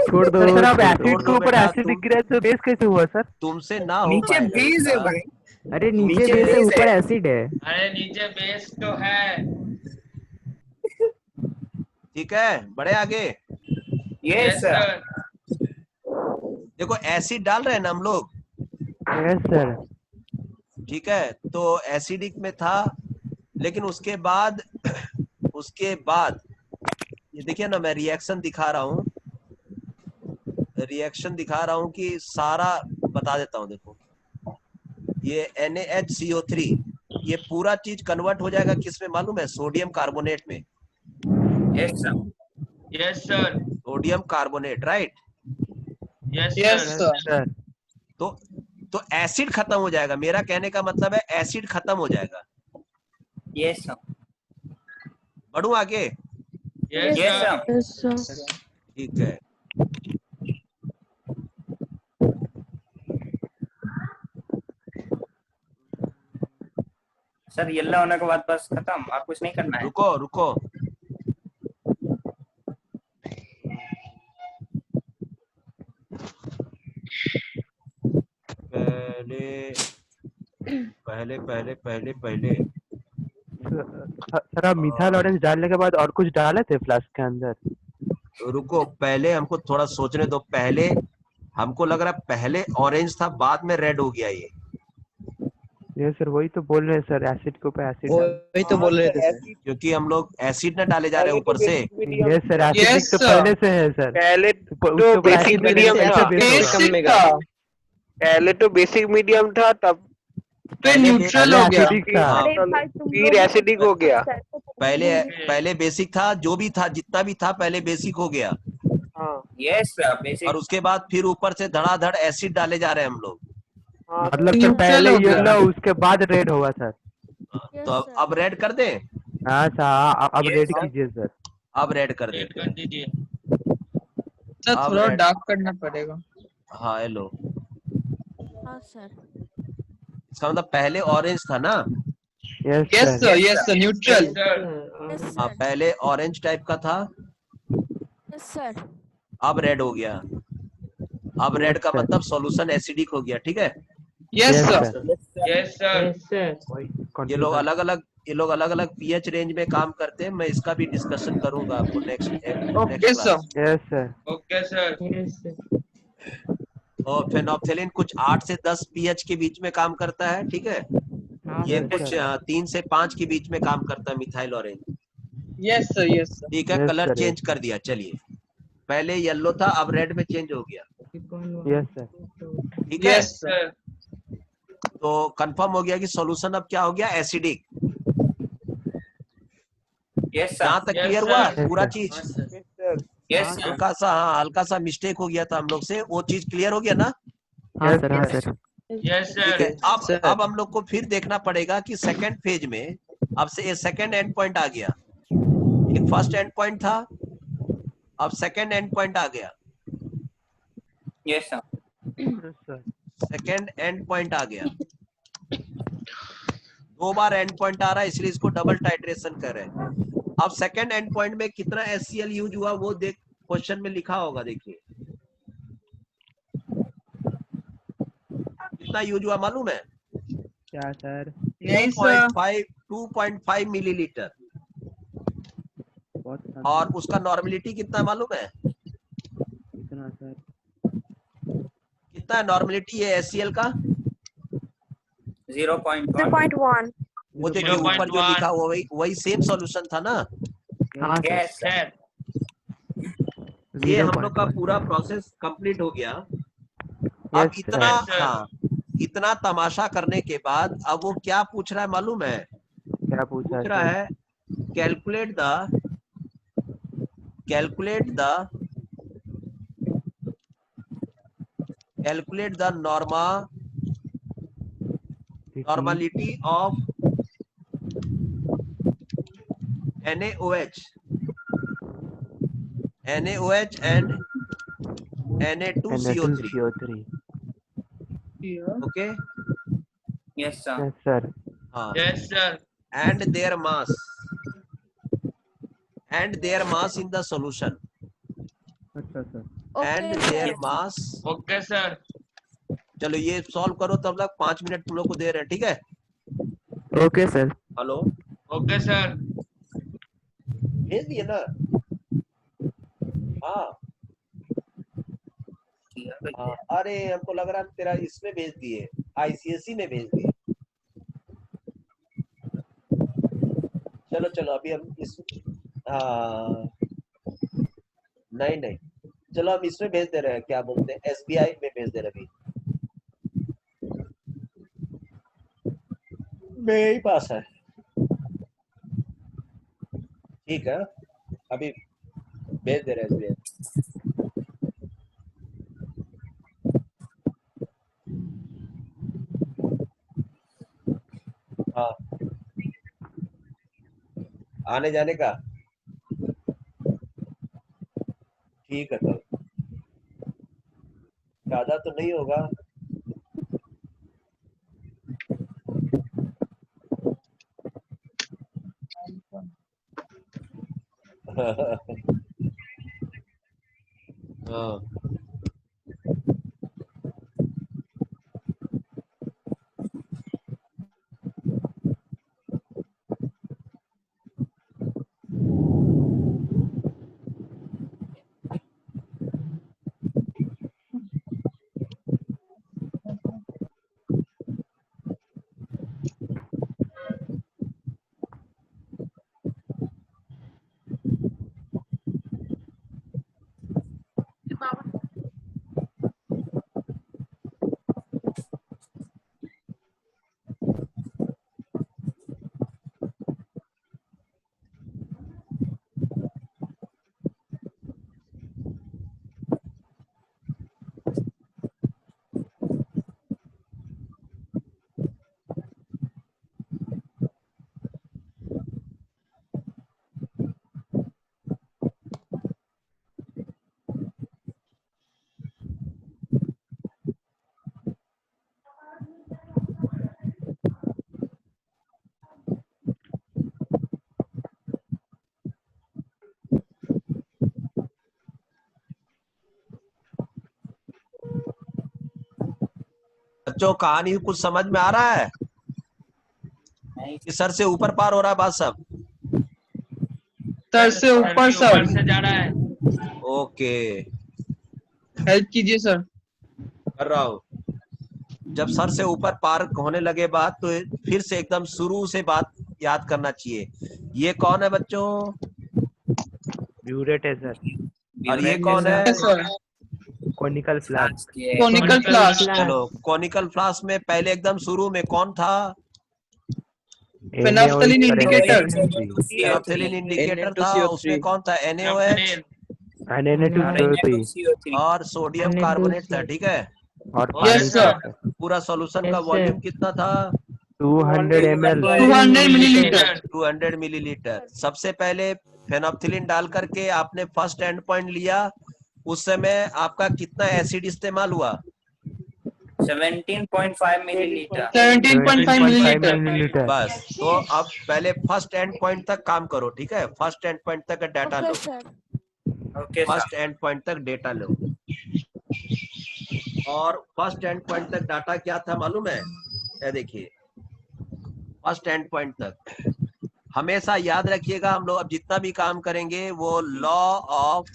छोड़ दो। सर आप छोड़ एसिड दो के ऊपर बेटा, एसिड तुम गिरा है तो बेस कैसे हुआ सर? तुमसे ना हो नीचे पाएगा बेस है बेटा। भाई. अरे नीचे नीचे बेस है, base ऊपर है. एसिड है। अरे नीचे बेस तो है। ठीक है, बड़े आगे। Yes, yes sir. सर। देखो एसिड डाल रहे हैं ना हम लोग, यस सर। ठीक है। तो एसिडिक में था, लेकिन उसके बाद ये देखिए ना, मैं रिएक्शन दिखा रहा हूँ, रिएक्शन दिखा रहा हूँ कि सारा बता देता हूँ। देखो ये NaHCO3, ये पूरा चीज कन्वर्ट हो जाएगा किसमें मालूम है? सोडियम कार्बोनेट में। Yes, sir. Yes sir. Sodium carbonate, right. Yes Yes, sir. sir. Sir तो एसिड खत्म हो जाएगा। मेरा कहने का मतलब है एसिड खत्म हो जाएगा। Yes, sir. बढ़ू आगे? Yes Yes, sir. sir. ठीक है। सर येलो होने के बाद बस खत्म, और कुछ नहीं करना है. रुको रुको, पहले पहले पहले पहले सर आप मिथाइल ऑरेंज डालने के बाद और कुछ डाले थे फ्लास्क के अंदर? रुको, पहले हमको थोड़ा सोचने दो। पहले हमको लग रहा है पहले ऑरेंज था, बाद में रेड हो गया ये सर वही तो बोल रहे हैं सर, एसिड के ऊपर एसिड। वही तो बोल रहे थे सर। क्योंकि हम लोग एसिड न डाले जा रहे हैं ऊपर से। यस सर, एसिडिक Yes, तो sir. पहले से है सर। पहले उसके तो ऊपर बेसिक acid डालने मीडियम से था। कैसे base होगा? Basic था. पहले तो बेसिक मीडियम था, तब फिर न्यूट्रल हो गया. एसिडिक था। हाँ, फिर एसिडिक हो गया। पहले बेसिक था, जो भी था जितना भी था पहले बेसिक हो गया, हाँ Yes, sir. Basic. और उसके बाद फिर ऊपर से धड़ाधड़ एसिड डाले जा रहे हैं हम लोग। हाँ मतलब सर Neutral पहले हो गया. येलो उसके बाद रेड होगा सर। तो अब रेड कर दें? हाँ सर, अब Yes, रेड sir. कीजिए सर। अब रेड कर रेड देते कर हैं। दीजिए। सर अब थोड़ा red. डार्क करना पड़ेगा. हाँ हेलो, हाँ सर। इसका मतलब पहले ऑरेंज था ना? Yes Yes, sir. sir. Yes, sir. Neutral. Sir. हाँ, पहले ऑरेंज टाइप का था, यस सर। अब रेड हो गया। अब रेड का sir. मतलब सॉल्यूशन एसिडिक हो गया, ठीक है। Yes, sir. Yes sir. ये लोग अलग अलग पीएच रेंज में काम करते हैं। मैं इसका भी डिस्कशन करूंगा आपको next Yes, sir. Yes sir. Okay sir. और फेनोप्थेलिन कुछ 8 से 10 पीएच के बीच में काम करता है, ठीक है। ये Yes, कुछ sir. 3 से 5 के बीच में काम करता है methyl orange, Yes, sir. Yes, sir. ठीक है। Yes, colour sir. चेंज कर दिया, चलिए। पहले येलो था, अब रेड में चेंज हो गया, यस सर। ठीक है। Yes, sir. सर। तो कंफर्म हो गया कि सॉल्यूशन अब क्या हो गया? एसिडिक। Yes, sir. यहाँ तक Yes, क्लियर sir. हुआ Yes, पूरा sir. चीज? Yes, sir. हल्का सा मिस्टेक हो गया था हम लोग से, वो चीज क्लियर हो गया ना? हाँ सर, हाँ सर। यस ठीक है। सर। अब हम लोग को फिर देखना पड़ेगा कि सेकंड फेज में अब से ये सेकंड एंड पॉइंट आ गया। एक फर्स्ट एंड पॉइंट था, अब सेकंड एंड पॉइंट आ गया। Yes, sir. Yes sir. Second end point आ गया। 2 बार एंड पॉइंट आ रहा है, इसलिए इसको डबल टाइट्रेशन कर रहे हैं। अब सेकंड एंड पॉइंट में कितना HCl यूज हुआ वो देख, क्वेश्चन में लिखा होगा, देखिए कितना यूज हुआ मालूम है? क्या सर? नहीं सर 2.5 मिलीलीटर। बहुत कम। और उसका नॉर्मेलिटी कितना है मालूम है? कितना सर? कितना है नॉर्मेलिटी है HCl का? 0.1। वो देखिए ऊपर जो लिखा हुआ वही सेम सॉल्यूशन था ना। हाँ सर। Yes sir. ये हम लोग का पूरा प्रोसेस कंप्लीट हो गया। अब Yes, इतना sir. हाँ, इतना तमाशा करने के बाद अब वो क्या पूछ रहा है मालूम है? क्या पूछा पूछ रहा सर? है calculate the normality of NaOH and Na2CO3. Na2CO3. Okay? Yes sir. Yes, sir. हाँ, Yes, sir. and their mass in the solution. अच्छा sir. And Okay, their sir. mass. Okay, sir. चलो ये सॉल्व करो, तब तक 5 मिनट तुम लोग को दे रहे हैं, ठीक है? Okay, sir. Hello, Okay, sir. भेज दिए ना? हाँ हाँ, अरे हमको लग रहा है तेरा इसमें भेज दिए, ICSE में भेज दिए। चलो चलो अभी हम इस नहीं, चलो हम इसमें भेज दे रहे हैं, क्या बोलते हैं, SBI में भेज दे रहे हैं। अभी मेरे ही पास है, ठीक है, अभी भेज दे रहे हैं SBI। हाँ, आने जाने का ठीक है, तब ज्यादा तो नहीं होगा। हाँ बच्चों, कहानी कुछ समझ में आ रहा है कि सर से ऊपर पार हो रहा है बात सब? सर से ऊपर सर। ऊपर से जा रहा है। ओके, हेल्प कीजिए सर। कर रहा हूँ। जब सर से ऊपर पार होने लगे बात, तो फिर से एकदम शुरू से बात याद करना चाहिए। ये कौन है बच्चों? ब्यूरेट है सर। और ये कौन है? Sir conical flask. Conical flask. चलो, कॉनिकल फ्लास्क में पहले एकदम शुरू में कौन था? फेनाफ्थलीन इंडिकेटर। फेनाफ्थलीन इंडिकेटर था, उसमें कौन था? NaOH Na2CO3 और सोडियम कार्बोनेट था, ठीक है? और Yes, पानी sir. था। पूरा सॉल्यूशन का वॉल्यूम कितना था? 200 ml। 200 मिलीलीटर। 200 मिलीलीटर। सबसे पहले फेनाफ्थलीन डाल करके आपने फर्स्ट एंड पॉइंट लिया, उस समय आपका कितना एसिड इस्तेमाल हुआ? 17.5 मिलीलीटर। 17.5 milliliter. milliliter. बस। तो अब पहले फर्स्ट एंड पॉइंट तक काम करो, ठीक है? फर्स्ट एंड पॉइंट तक डाटा लो, okay sir. First end point तक डेटा लो। और फर्स्ट एंड पॉइंट तक डाटा क्या था मालूम है? ये देखिए, फर्स्ट एंड पॉइंट तक हमेशा याद रखिएगा, हम लोग अब जितना भी काम करेंगे वो लॉ ऑफ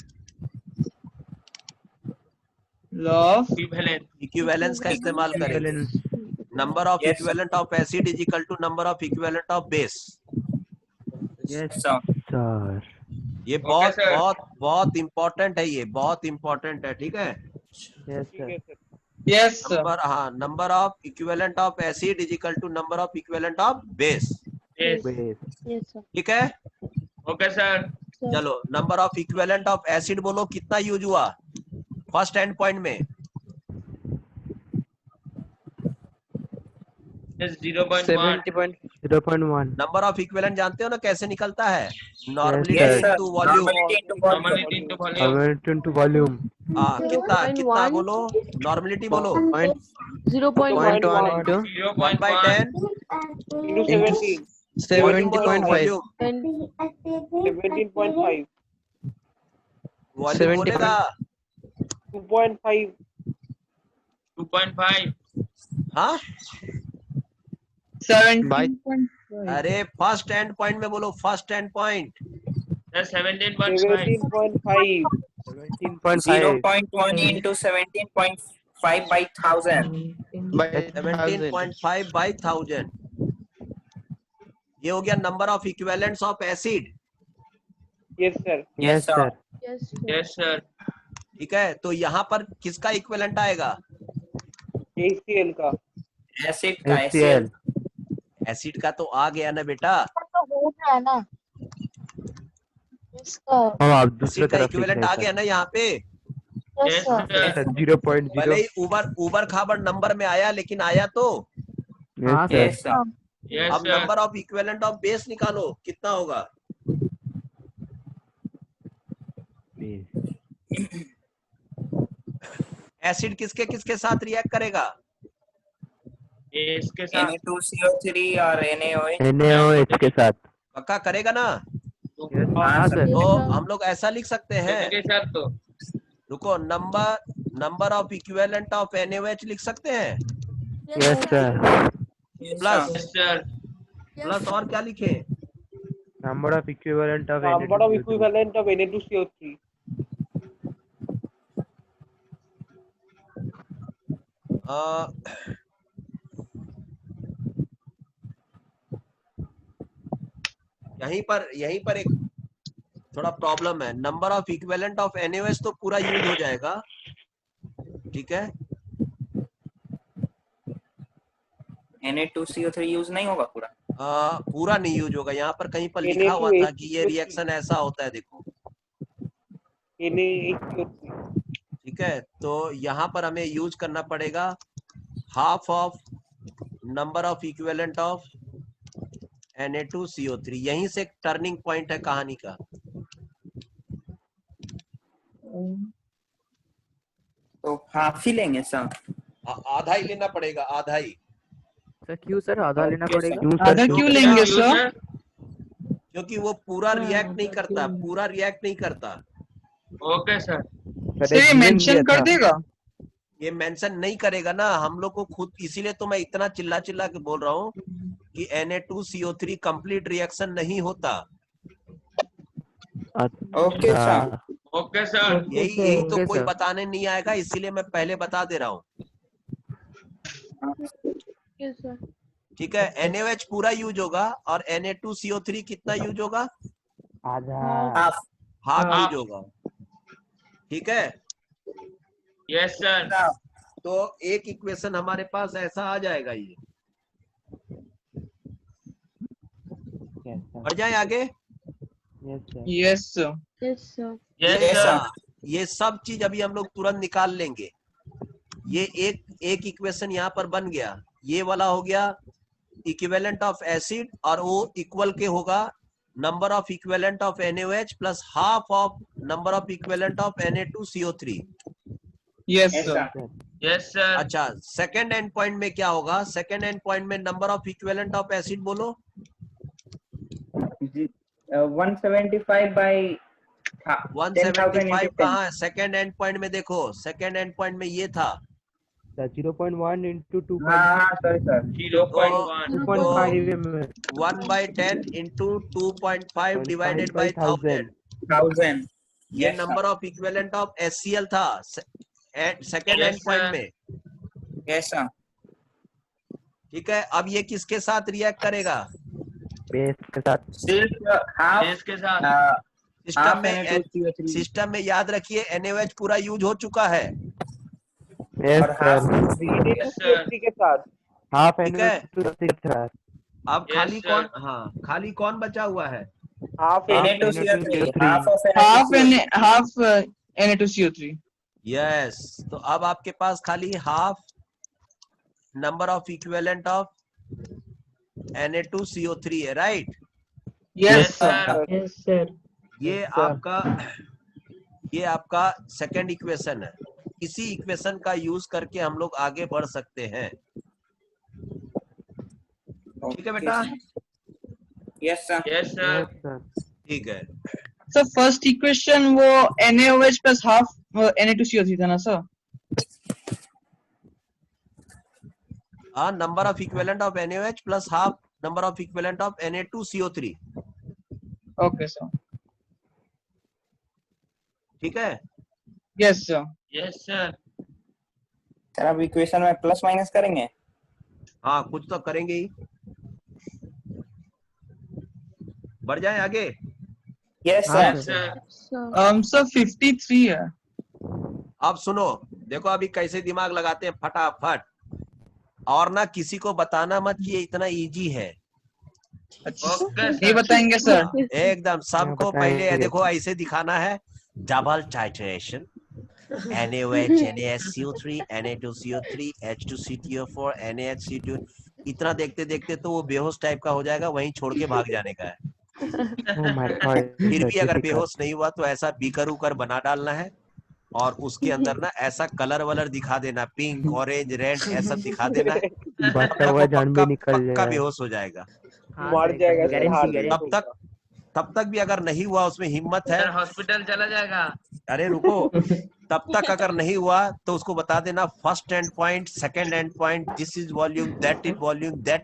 इक्विवेलेंस का इस्तेमाल करेंगे। Number of Yes, equivalent of acid is equal to number of equivalent of base. Yes, sir. sir. ये Okay, बहुत sir. बहुत बहुत इंपॉर्टेंट है, ये बहुत इंपॉर्टेंट है, ठीक है? Yes, ठीक sir. है सर। Yes, sir. नंबर, हाँ, number of equivalent of acid is equal to number of equivalent of base, Yes. Base. ठीक है? Okay, sir. चलो, number of equivalent of acid बोलो कितना यूज हुआ फर्स्ट एंड पॉइंट में? Yes, 0.1. 0.1. नंबर ऑफ इक्विवेलेंट जानते हो ना कैसे निकलता है? Normality Yes, sir. Into volume. Normality into volume. Normality into volume. Convert into volume. कितना कितना बोलो? नॉर्मलिटी बोलो। 0.1 into 1 by 10 into 17. वॉल्यूम बोलो, 70.5. वॉल्यूम 17.5. वॉल्यूम 70. बोलेगा। 2.5. 2.5. हाँ, 17.5. अरे फर्स्ट एंड पॉइंट में बोलो, first end point. Yes, 17.5. 17.5. 17.5. 0.1 into 17.5 by 1000. by 17.5 by 1000। ये हो गया number of equivalents of acid, Yes, sir. Yes, sir. Yes, sir. ठीक है? तो यहाँ पर किसका इक्विवेलेंट आएगा? HCl का. Acid का HCl. एसिड का तो आ गया ना बेटा, हम आप दूसरे एसिड का तरफ लिख इक्विवेलेंट आ रहे गया हैं ना यहाँ पे। Yes, sir. सर। 0.0. भले ही उबर खाबर नंबर में आया, लेकिन आया तो। Yes, sir. Yes, sir. Yes, अब sir. Number of equivalent of base निकालो, कितना होगा? एसिड किसके किसके साथ रिएक्ट करेगा? इसके साथ Na2CO3 और NaOH। NaOH के साथ. पक्का करेगा ना? हाँ सर. तो हम लोग ऐसा लिख सकते हैं, के साथ तो रुको, number of equivalent of NaOH लिख सकते हैं, Yes, sir. Plus Yes, sir. Plus और क्या लिखे? Number of equivalent of Number of Na2CO3. equivalent of Na2CO3. यहीं पर एक थोड़ा प्रॉब्लम है। Number of equivalent of NaOH तो पूरा यूज हो जाएगा, ठीक है? Na2CO3 यूज नहीं होगा पूरा। पूरा नहीं यूज होगा। यहाँ पर कहीं पर लिखा हुआ था कि ये रिएक्शन ऐसा होता है, देखो, Na2CO3. ठीक है? तो यहाँ पर हमें यूज करना पड़ेगा half of number of equivalent of Na2CO3। यहीं से एक टर्निंग पॉइंट है कहानी का। तो हाफ ही लेंगे सर। आधा ही लेना पड़ेगा, आधा ही। सर क्यों सर आधा लेना Okay, पड़ेगा? क्यों आधा सर? क्यों लेंगे सर? क्योंकि वो पूरा रिएक्ट नहीं करता, पूरा रिएक्ट नहीं करता। Okay sir. सर ये मेंशन कर देगा? ये मेंशन नहीं करेगा ना, हम लोग को खुद, इसीलिए तो मैं इतना चिल्ला के बोल रहा हूँ कि Na2CO3 कंप्लीट रिएक्शन नहीं होता। Okay sir. Okay sir. यही तो Okay, कोई sir. बताने नहीं आएगा, इसीलिए मैं पहले बता दे रहा हूँ, ठीक है? NaOH पूरा यूज होगा और Na2CO3 कितना यूज होगा? हाफ। हाफ यूज होगा, ठीक है? Yes sir. तो एक इक्वेशन हमारे पास ऐसा आ जाएगा, ये बढ़ जाए आगे। Yes sir. Yes Yes, sir. हाँ, ये सब चीज अभी हम लोग तुरंत निकाल लेंगे। ये एक इक्वेशन यहाँ पर बन गया, ये वाला हो गया इक्विवेलेंट ऑफ एसिड, और वो इक्वल के होगा number of equivalent of NaOH plus half of number of equivalent of Na2CO3। Yes Yes, sir. sir. Yes, sir. अच्छा, सेकेंड एंड पॉइंट में क्या होगा? सेकेंड एंड पॉइंट में number of equivalent of acid बोलो। 175 by 10,000 into 175 10. कहाँ है? सेकेंड एंड पॉइंट में देखो, सेकेंड एंड पॉइंट में ये था। 0.1 into 2. हाँ, sorry sir. 0.1. 2.5 1/10 into 2.5 divided by 1000। 1000. ये Yes, number of equivalent of HCl था second Yes, and point sir. में। Yes sir. ठीक है, अब ये किसके साथ रिएक्ट करेगा? बेस के साथ। सिर्फ half इसके साथ सिस्टम half में Na2CO3 सिस्टम में याद रखिए NaOH पूरा यूज हो चुका है। यस और half sir. Yes, sir. Na2CO3 के साथ। हाफ ठीक है। Na2CO3 अब Yes, खाली sir. कौन? हाँ, खाली कौन बचा हुआ है? Half Na2CO3. half Na2CO3. Yes, तो अब आपके पास खाली half number of equivalent of Na2CO3 है, right? Yes Yes, sir. sir. Yes, sir. ये आपका सेकंड इक्वेशन है। इसी इक्वेशन का यूज करके हम लोग आगे बढ़ सकते हैं। ठीक है बेटा? Yes sir. Yes, sir. Yes sir. ठीक है। So first equation वो NaOH plus half Na2CO3 था ना सर? हाँ, number of equivalent of NaOH plus half number of equivalent of Na2CO3। Okay sir. ठीक है? Yes sir. Yes, sir. Sir अब इक्वेशन में प्लस माइनस करेंगे? हाँ, कुछ तो करेंगे ही। बढ़ जाए आगे। Yes हाँ, sir. Yes, sir. Sir. Sir 53 है। अब सुनो, देखो अभी कैसे दिमाग लगाते हैं फटाफट। और ना किसी को बताना मत कि ये इतना इजी है। अच्छा Okay, नहीं sir. बताएंगे सर। एकदम सबको बताएंगे। पहले देखो ऐसे दिखाना है। Double titration NaOH, NaSCO3, Na2CO3, H2CTO4, NaHC2। इतना देखते देखते तो वो बेहोश टाइप का हो जाएगा, वहीं छोड़ के भाग जाने का है। Oh my God, फिर भी अगर difficult. बेहोश नहीं हुआ तो ऐसा बीकर उकर बना डालना है और उसके अंदर ना ऐसा कलर वलर दिखा देना, पिंक, ऑरेंज, रेड ऐसा दिखा देना है। तब बचता तक हुआ वो जान भी निकल पक्का जाएगा। बेहोश हो जाएगा। हाँ मर सर, जाएगा एकदम सर, हार गारंटी जाएगा। गारंटी। तब तक भी अगर नहीं हुआ, उसमें हिम्मत है। सर हॉस्पिटल चला जाएगा। अरे रुको, तब तक अगर नहीं हुआ तो उसको बता देना first end point, second end point, this is volume, that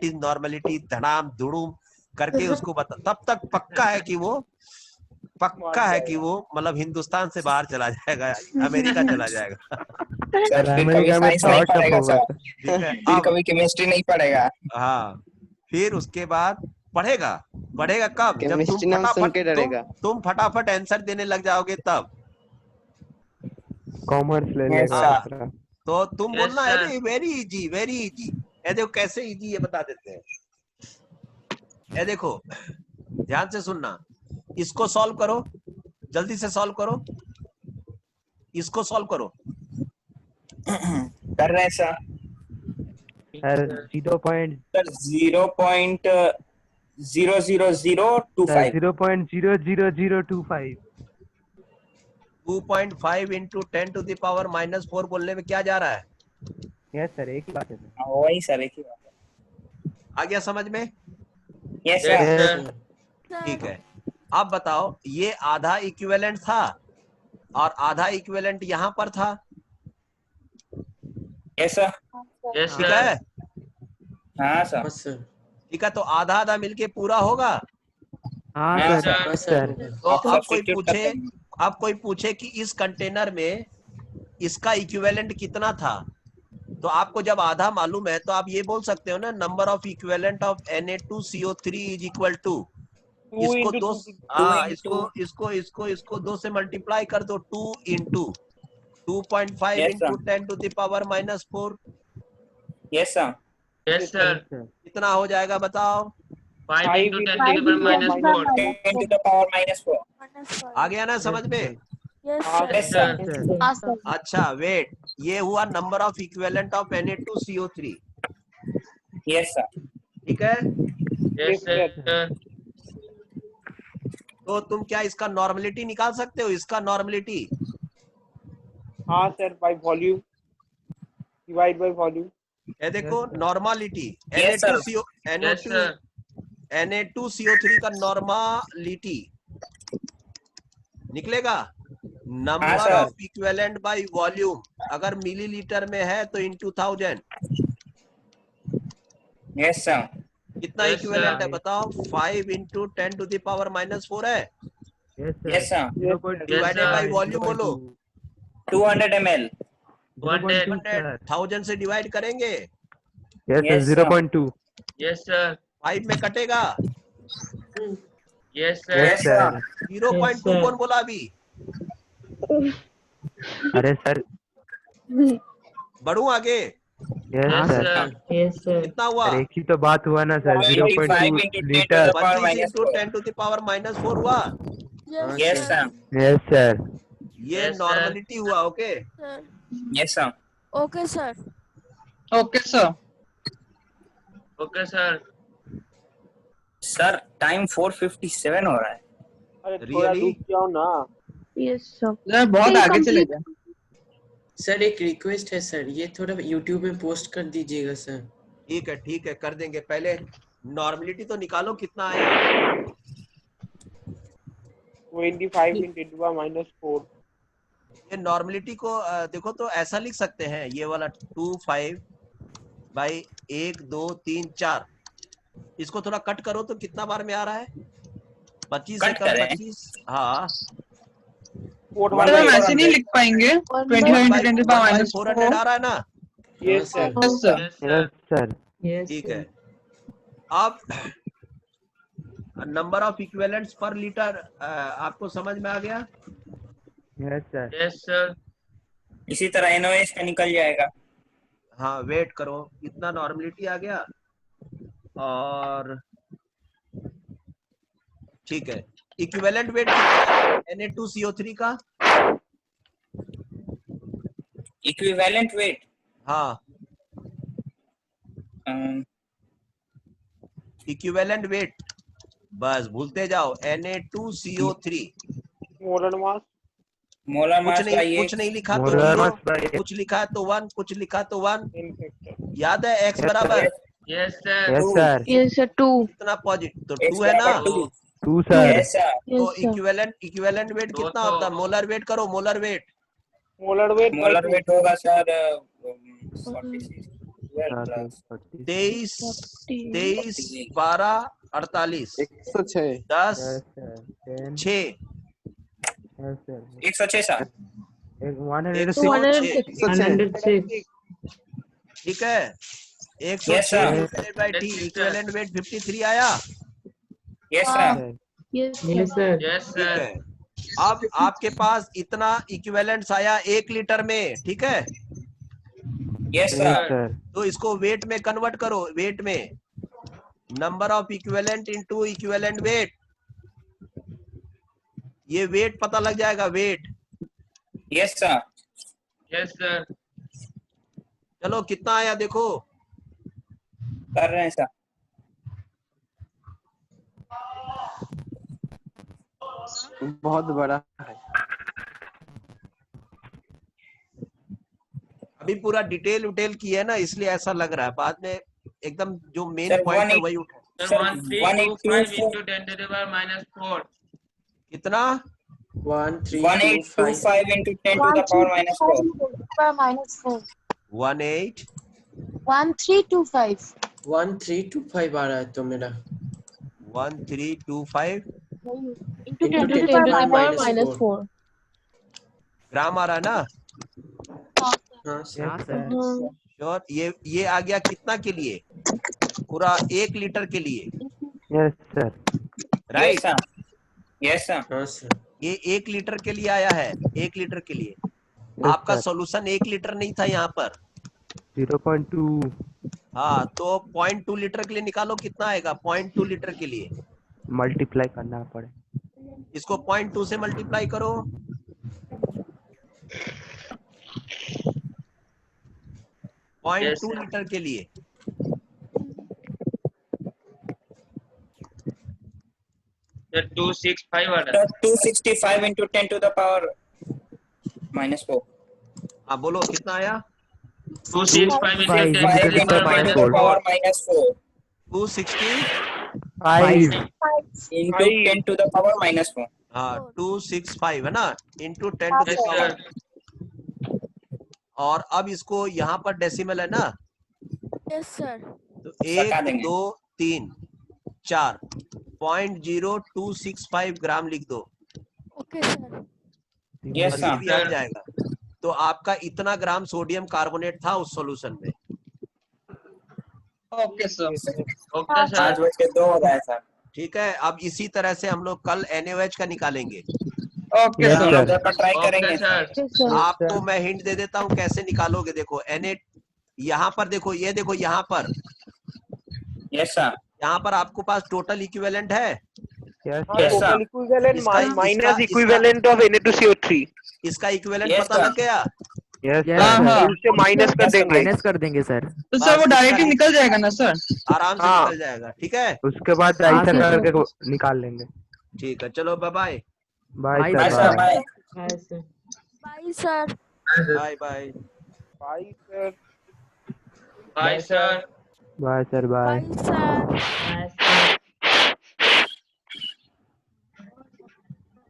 is normality, धड़ाम धुड़ूम करके उसको बता। तब तक पक्का है कि वो मतलब हिंदुस्तान से बाहर चला जाएगा, अमेरिका चला जाएगा। सर फिर कभी अमेरिका में साइंस नहीं थॉट पढ़ेगा होगा। सर। ठीक है? फिर अब कभी केमिस्ट्री नहीं पढ़ेगा। हाँ, फिर उसके बाद पढ़ेगा कब? जब केमिस्ट्री नाम सुन के डरेगा। तुम फटाफट आंसर देने लग जाओगे तब। कॉमर्स ले Yes, लेगा sir. दूसरा। तो तुम Yes, बोलना sir. अरे वेरी इजी वेरी इजी। ये देखो कैसे इजी ये बता देते हैं। ये देखो ध्यान से सुनना, इसको सॉल्व करो, जल्दी से सॉल्व करो, इसको सॉल्व करो। कर रहे हैं sir. Sir 0.00025। Sir 0.00025। 2.5 into 10 to the power -4 बोलने में क्या जा रहा है? यस सर, एक ही बात है सर। वही सर, एक ही बात। आ गया समझ में? Yes Yes, sir. sir. ठीक है, अब बताओ ये आधा इक्विवेलेंट था और आधा इक्विवेलेंट यहाँ पर था। Yes sir. Yes, ठीक sir. है? हाँ सर। ठीक है, तो आधा आधा मिलके पूरा होगा। हाँ हाँ, सर। सर। तो Substitute अब कोई पूछे कि इस कंटेनर में इसका इक्विवेलेंट कितना था, तो आपको जब आधा मालूम है तो आप ये बोल सकते हो ना, number of equivalent of Na2CO3 is equal to, इसको दो, हाँ, इसको 2 से मल्टीप्लाई कर दो, 2 into 2.5 Yes, into sir. 10 to the power -4। Yes sir. Yes, sir. कितना हो जाएगा बताओ? 5 into 10 to the Five power into -4. 10 to the power -4। आ गया ना समझ में? Yes, Yes, sir. sir. हाँ sir. अच्छा वेट, ये हुआ number of equivalent of Na2CO3। Yes sir. ठीक है? Yes, sir. तो तुम क्या इसका नॉर्मलिटी निकाल सकते हो? इसका नॉर्मलिटी हाँ sir, by volume. Divide by volume. ये देखो normality Yes, sir. Yes, sir. Na2CO3 का नॉर्मालिटी निकलेगा number sir. Of equivalent by volume, अगर मिलीलीटर में है तो इन 2000 Yes, sir. कितना Yes, इक्विवेलेंट है sir. बताओ? 5 into 10 to the power -4 है, Yes, sir. Divided by volume बोलो। 200 ml. 100. 1000 से डिवाइड करेंगे, yes Yes, sir, sir. 0.2। Yes, sir. 5 में कटेगा, Yes, sir. Yes sir. 0.2 कौन बोला अभी? अरे सर, बढ़ू आगे, yes Yes, sir. sir. Yes, sir. कितना हुआ? सर एक ही तो बात हुआ ना sir, 25 0.2 into 10 to litre. the power 25 minus into 4. 10 to the power -4 हुआ। Yes, sir. Yes sir. ये Yes, sir. नॉर्मलिटी हुआ। Okay, Yes, sir. Okay, sir. Okay, sir. Okay, sir. Sir, time 4:57 हो रहा है. अरे थोड़ा Really? रुक जाओ ना। Yes, sir. सर बहुत Can you आगे चले complete? गए। सर एक रिक्वेस्ट है सर, ये थोड़ा YouTube में पोस्ट कर दीजिएगा सर। ठीक है कर देंगे। पहले नॉर्मलिटी तो निकालो, कितना आया? 25 into 10 to the minus 4। ये नॉर्मलिटी को देखो तो ऐसा लिख सकते हैं, ये वाला 25 बाई 1 2 3 4, इसको थोड़ा कट करो तो कितना बार में आ रहा है? 25 से कट कम करें? 25। हाँ, सर हम ऐसे नहीं लिख पाएंगे। 25 into 10 to the power minus 4। 400 आ रहा है ना? Yes sir. Yes, sir. Yes, sir. Yes sir. Yes, ठीक sir. है। अब नंबर ऑफ इक्विवेलेंट्स पर लीटर आपको समझ में आ गया? Yes sir. Yes, sir. इसी तरह NOS का निकल जाएगा. हाँ, वेट करो, इतना नॉर्मलिटी आ गया। और ठीक है, इक्विवेलेंट वेट Na2CO3 का? Equivalent weight. हाँ, इक्विवेलेंट वेट, बस भूलते जाओ। Na2CO3 molar mass. Molar mass का ये कुछ नहीं लिखा तो मोलर 0, मास बाय कुछ लिखा तो 1, कुछ लिखा तो 1। इनफेक्टर। याद है x बराबर Yes, sir. Yes sir. Yes, sir. 2. कितना पॉजिटिव, तो X 2 है ना? बराबर 2. 2 सर। Yes, sir. तो Yes, sir. इक्विवेलेंट वेट दो कितना तो- होता है? मोलर वेट करो, molar weight. Molar weight molar weight होगा सर 46 23 23 12 48 106। 10 10। 6 yes sir. 106 सर. 106। 106. ठीक है, Yes, sir. 106 by T, equivalent weight 53 आया। Yes, sir. Yes, Yes, sir. Yes, ठीक sir. है, अब आपके पास इतना इक्विवेलेंट्स आया 1 लीटर में, ठीक है? Yes, yes sir. सर। तो इसको वेट में कन्वर्ट करो, वेट में। Number of equivalent into equivalent weight, ये वेट पता लग जाएगा, wait. Yes, sir. Yes, sir. चलो कितना आया देखो। कर रहे हैं सर. बहुत बड़ा है। अभी पूरा डिटेल की है ना, इसलिए ऐसा लग रहा है। बाद में एकदम जो मेन Sir, पॉइंट है 180 वही उठा। Sir, Sir, 1325 into 10 to the power minus 4. कितना? 1825 into 10 to the power minus 4. minus 4. 18 1325. 1325 आ रहा है तो मेरा 1325 Into 10 to the power minus 4. ग्राम आ रहा है ना? हाँ सर। Yes sir. श्योर। ये आ गया कितना के लिए? पूरा 1 लीटर के लिए, yes sir. Yes, right? sir. Yes, sir. हाँ सर। ये 1 लीटर के लिए आया है, 1 लीटर के लिए। आपका सर। सॉल्यूशन 1 लीटर नहीं था यहाँ पर। 0.2 हाँ, तो 0.2 लीटर के लिए निकालो, कितना आएगा 0.2 लीटर के लिए? मल्टीप्लाई करना पड़े। इसको 0.2 से मल्टीप्लाई करो। Yes, 0.2 sir. लीटर के लिए Sir, 265 आ रहा Sir, है. 265 into 10 to the power minus 4. हाँ बोलो कितना आया? 265 into 5 10 into to the 10 to the power minus minus 10 to the 4. power minus 4 260 into 10 to the power minus 4. हाँ 265 है ना into 10 to the Yes, power. sir. और अब इसको यहाँ पर डेसिमल है ना, Yes, sir. तो सका 1 देंगे। 2 3 4 0.0265 ग्राम लिख दो, Okay, sir. Yes, और sir. ये भी हट जाएगा। तो आपका इतना ग्राम सोडियम कार्बोनेट था उस सॉल्यूशन में। Okay sir. Okay, sir. 5:02 हो गया सर। ठीक है, अब इसी तरह से हम लोग कल NaOH का निकालेंगे। Okay Yes, sir. हम लोग sir. का ट्राई Okay, करेंगे sir. Yes, sir. आपको मैं हिंट दे देता हूँ कैसे निकालोगे। देखो Na यहाँ पर देखो, ये देखो यहाँ पर, यस सर। यहाँ पर आपको पास टोटल इक्विवेलेंट है। Yes, हाँ, Yes, sir. sir. Total equivalent इसका- माइनस इसका- इक्विवेलेंट ऑफ Na2CO3। इसका इक्विवेलेंट Yes, पता sir. लग गया? Yes, Yes, sir. हाँ, हाँ। उससे माइनस कर Yes, sir. देंगे। माइनस कर देंगे सर। तो सर बस वो डायरेक्टली इसका- निकल जाएगा ना सर? आराम से हाँ। निकल जाएगा। ठीक है, उसके बाद हाँ, ऐसा sir. करके वो निकाल लेंगे। ठीक है, चलो bye bye bye Bye, bye sir, sir bye. Bye. Bye, sir. Bye bye. Bye sir. Bye, sir. Bye sir, bye. Bye, sir.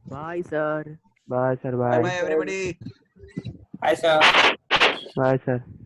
Bye, sir. Bye sir, bye bye. Bye everybody. Bye sir. Bye sir.